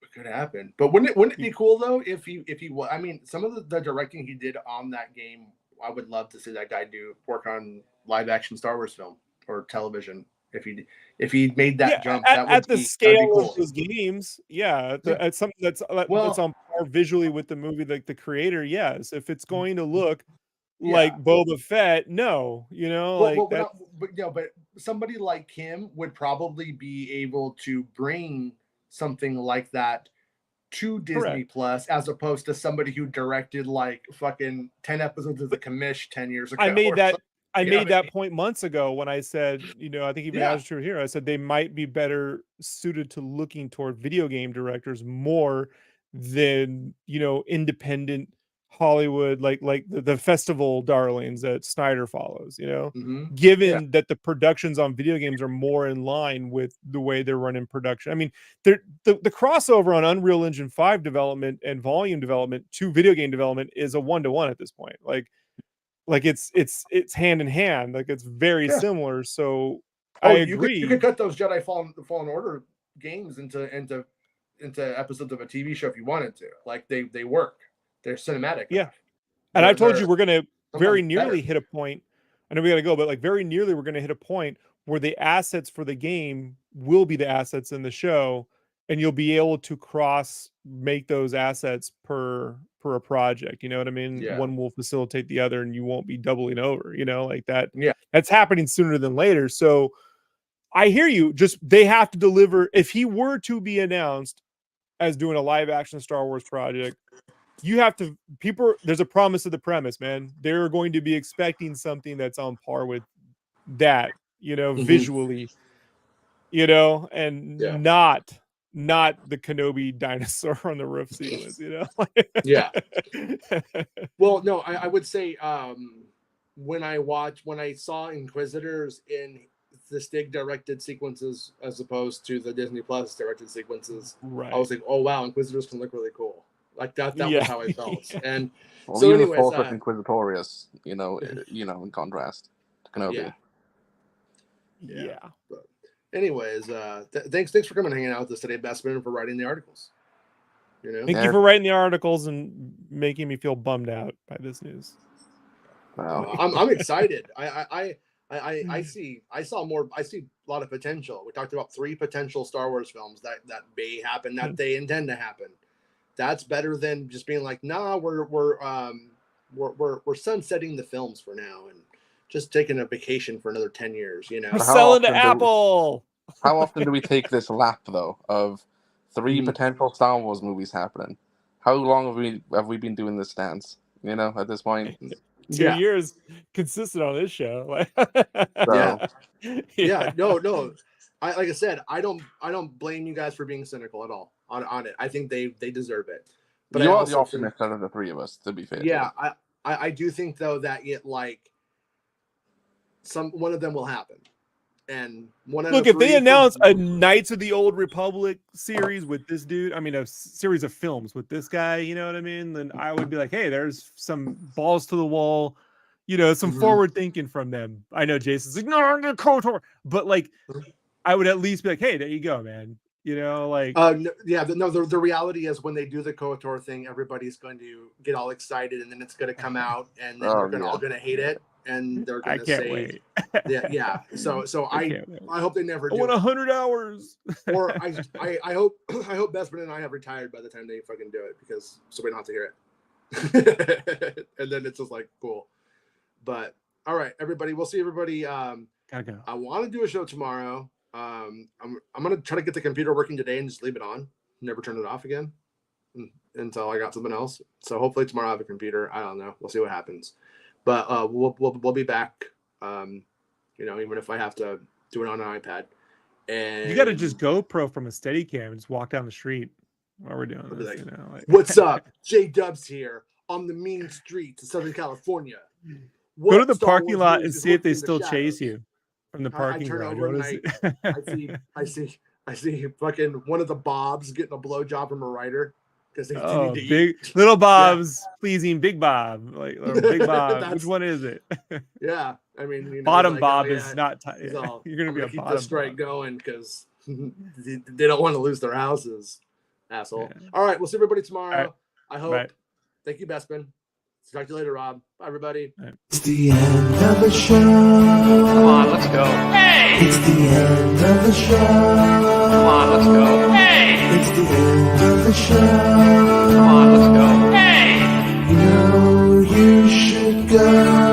It could happen. But wouldn't it be cool though if he I mean, some of the directing he did on that game, I would love to see that guy work on live action Star Wars film or television. If he made that jump, at the scale of those games, at something that's on par visually with the movie, like the creator, yes. If it's going to look like Boba Fett, no, but somebody like him would probably be able to bring something like that to Disney Plus, as opposed to somebody who directed like fucking 10 episodes of The Commish 10 years ago. I made that point months ago when I said, I think even as true here, I said they might be better suited to looking toward video game directors more than, independent Hollywood, like the festival darlings that Snyder follows, given that the productions on video games are more in line with the way they're running production. I mean, the crossover on Unreal Engine 5 development and volume development to video game development is a 1-to-1 at this point. Like, Like it's hand in hand. Like it's very similar. So I agree. You could cut those Jedi Fallen Order games into episodes of a TV show if you wanted to. Like they work. They're cinematic. Yeah. And I told you we're gonna very nearly hit a point. I know we gotta go, but like very nearly we're gonna hit a point where the assets for the game will be the assets in the show, and you'll be able to make those assets per a project. You know what I mean? Yeah. One will facilitate the other, and you won't be doubling over. You know, like that. Yeah, that's happening sooner than later. So I hear you. Just they have to deliver. If he were to be announced as doing a live action Star Wars project, you have to there's a promise of the premise, man. They're going to be expecting something that's on par with that, you know, visually, you know, and not the Kenobi dinosaur on the roof sequence, you know. Yeah. Well, no, I would say when I saw Inquisitors in the Stig directed sequences as opposed to the Disney Plus directed sequences, right, I was like, oh wow, Inquisitors can look really cool. Like that was how I felt. And well, so anyways, Inquisitorius, you know, in contrast to Kenobi. Yeah. But anyways, thanks for coming and hanging out with us today, Bestman, and for writing the articles. You know, thank you for writing the articles and making me feel bummed out by this news. Wow. I'm excited. I see a lot of potential. We talked about 3 potential Star Wars films that may happen, that they intend to happen. That's better than just being like, nah, we're sunsetting the films for now and just taking a vacation for another 10 years, you know. We're selling to Apple. How often do we take this lap though of 3 potential Star Wars movies happening? How long have we been doing this stance? You know, at this point. 2 years consistent on this show. No. Like I said, I don't blame you guys for being cynical at all on it. I think they deserve it. But you are the optimist out of the 3 of us, to be fair. Yeah, I do think though that one of them will happen. And look, if they announce a Knights of the Old Republic series with this dude, I mean a series of films with this guy, you know what I mean? Then I would be like, hey, there's some balls to the wall, you know, some forward thinking from them. I know Jason's like, no, I'm gonna KOTOR, but like I would at least be like, hey, there you go, man. You know, like the reality is when they do the KOTOR thing, everybody's going to get all excited, and then it's going to come out, and then they're all going to hate it, and they're going to say, wait. So I hope they never do. I want 100 hours. Or I hope Bestman and I have retired by the time they fucking do it, because so we don't have to hear it. And then it's just like cool. But all right, everybody, we'll see everybody. Gotta go. I want to do a show tomorrow. I'm gonna try to get the computer working today and just leave it on, never turn it off again until I got something else. So hopefully tomorrow I have a computer. I don't know. We'll see what happens. But we'll be back. You know, even if I have to do it on an iPad. And you got to just GoPro from a Steadicam and just walk down the street while we're doing this. You know, like... What's up? J Dubs here on the mean streets of Southern California. Go to the parking lot and see if they still chase you from the parking garage. I turn over and I see fucking one of the Bobs getting a blowjob from a writer because they need to eat. Little Bob's pleasing Big Bob, like Big Bob. Which one is it? Yeah, I mean, you know, bottom Bob is not. You're gonna be a keep bottom the strike Bob. going because they don't want to lose their houses, asshole. Yeah. All right, we'll see everybody tomorrow. Right. I hope. Bye. Thank you, Bestman. Talk to you later, Rob. Bye, everybody. Right. It's the end of the show. Come on, let's go. Hey! It's the end of the show. Come on, let's go. Hey! It's the end of the show. Come on, let's go. Hey! You know you should go.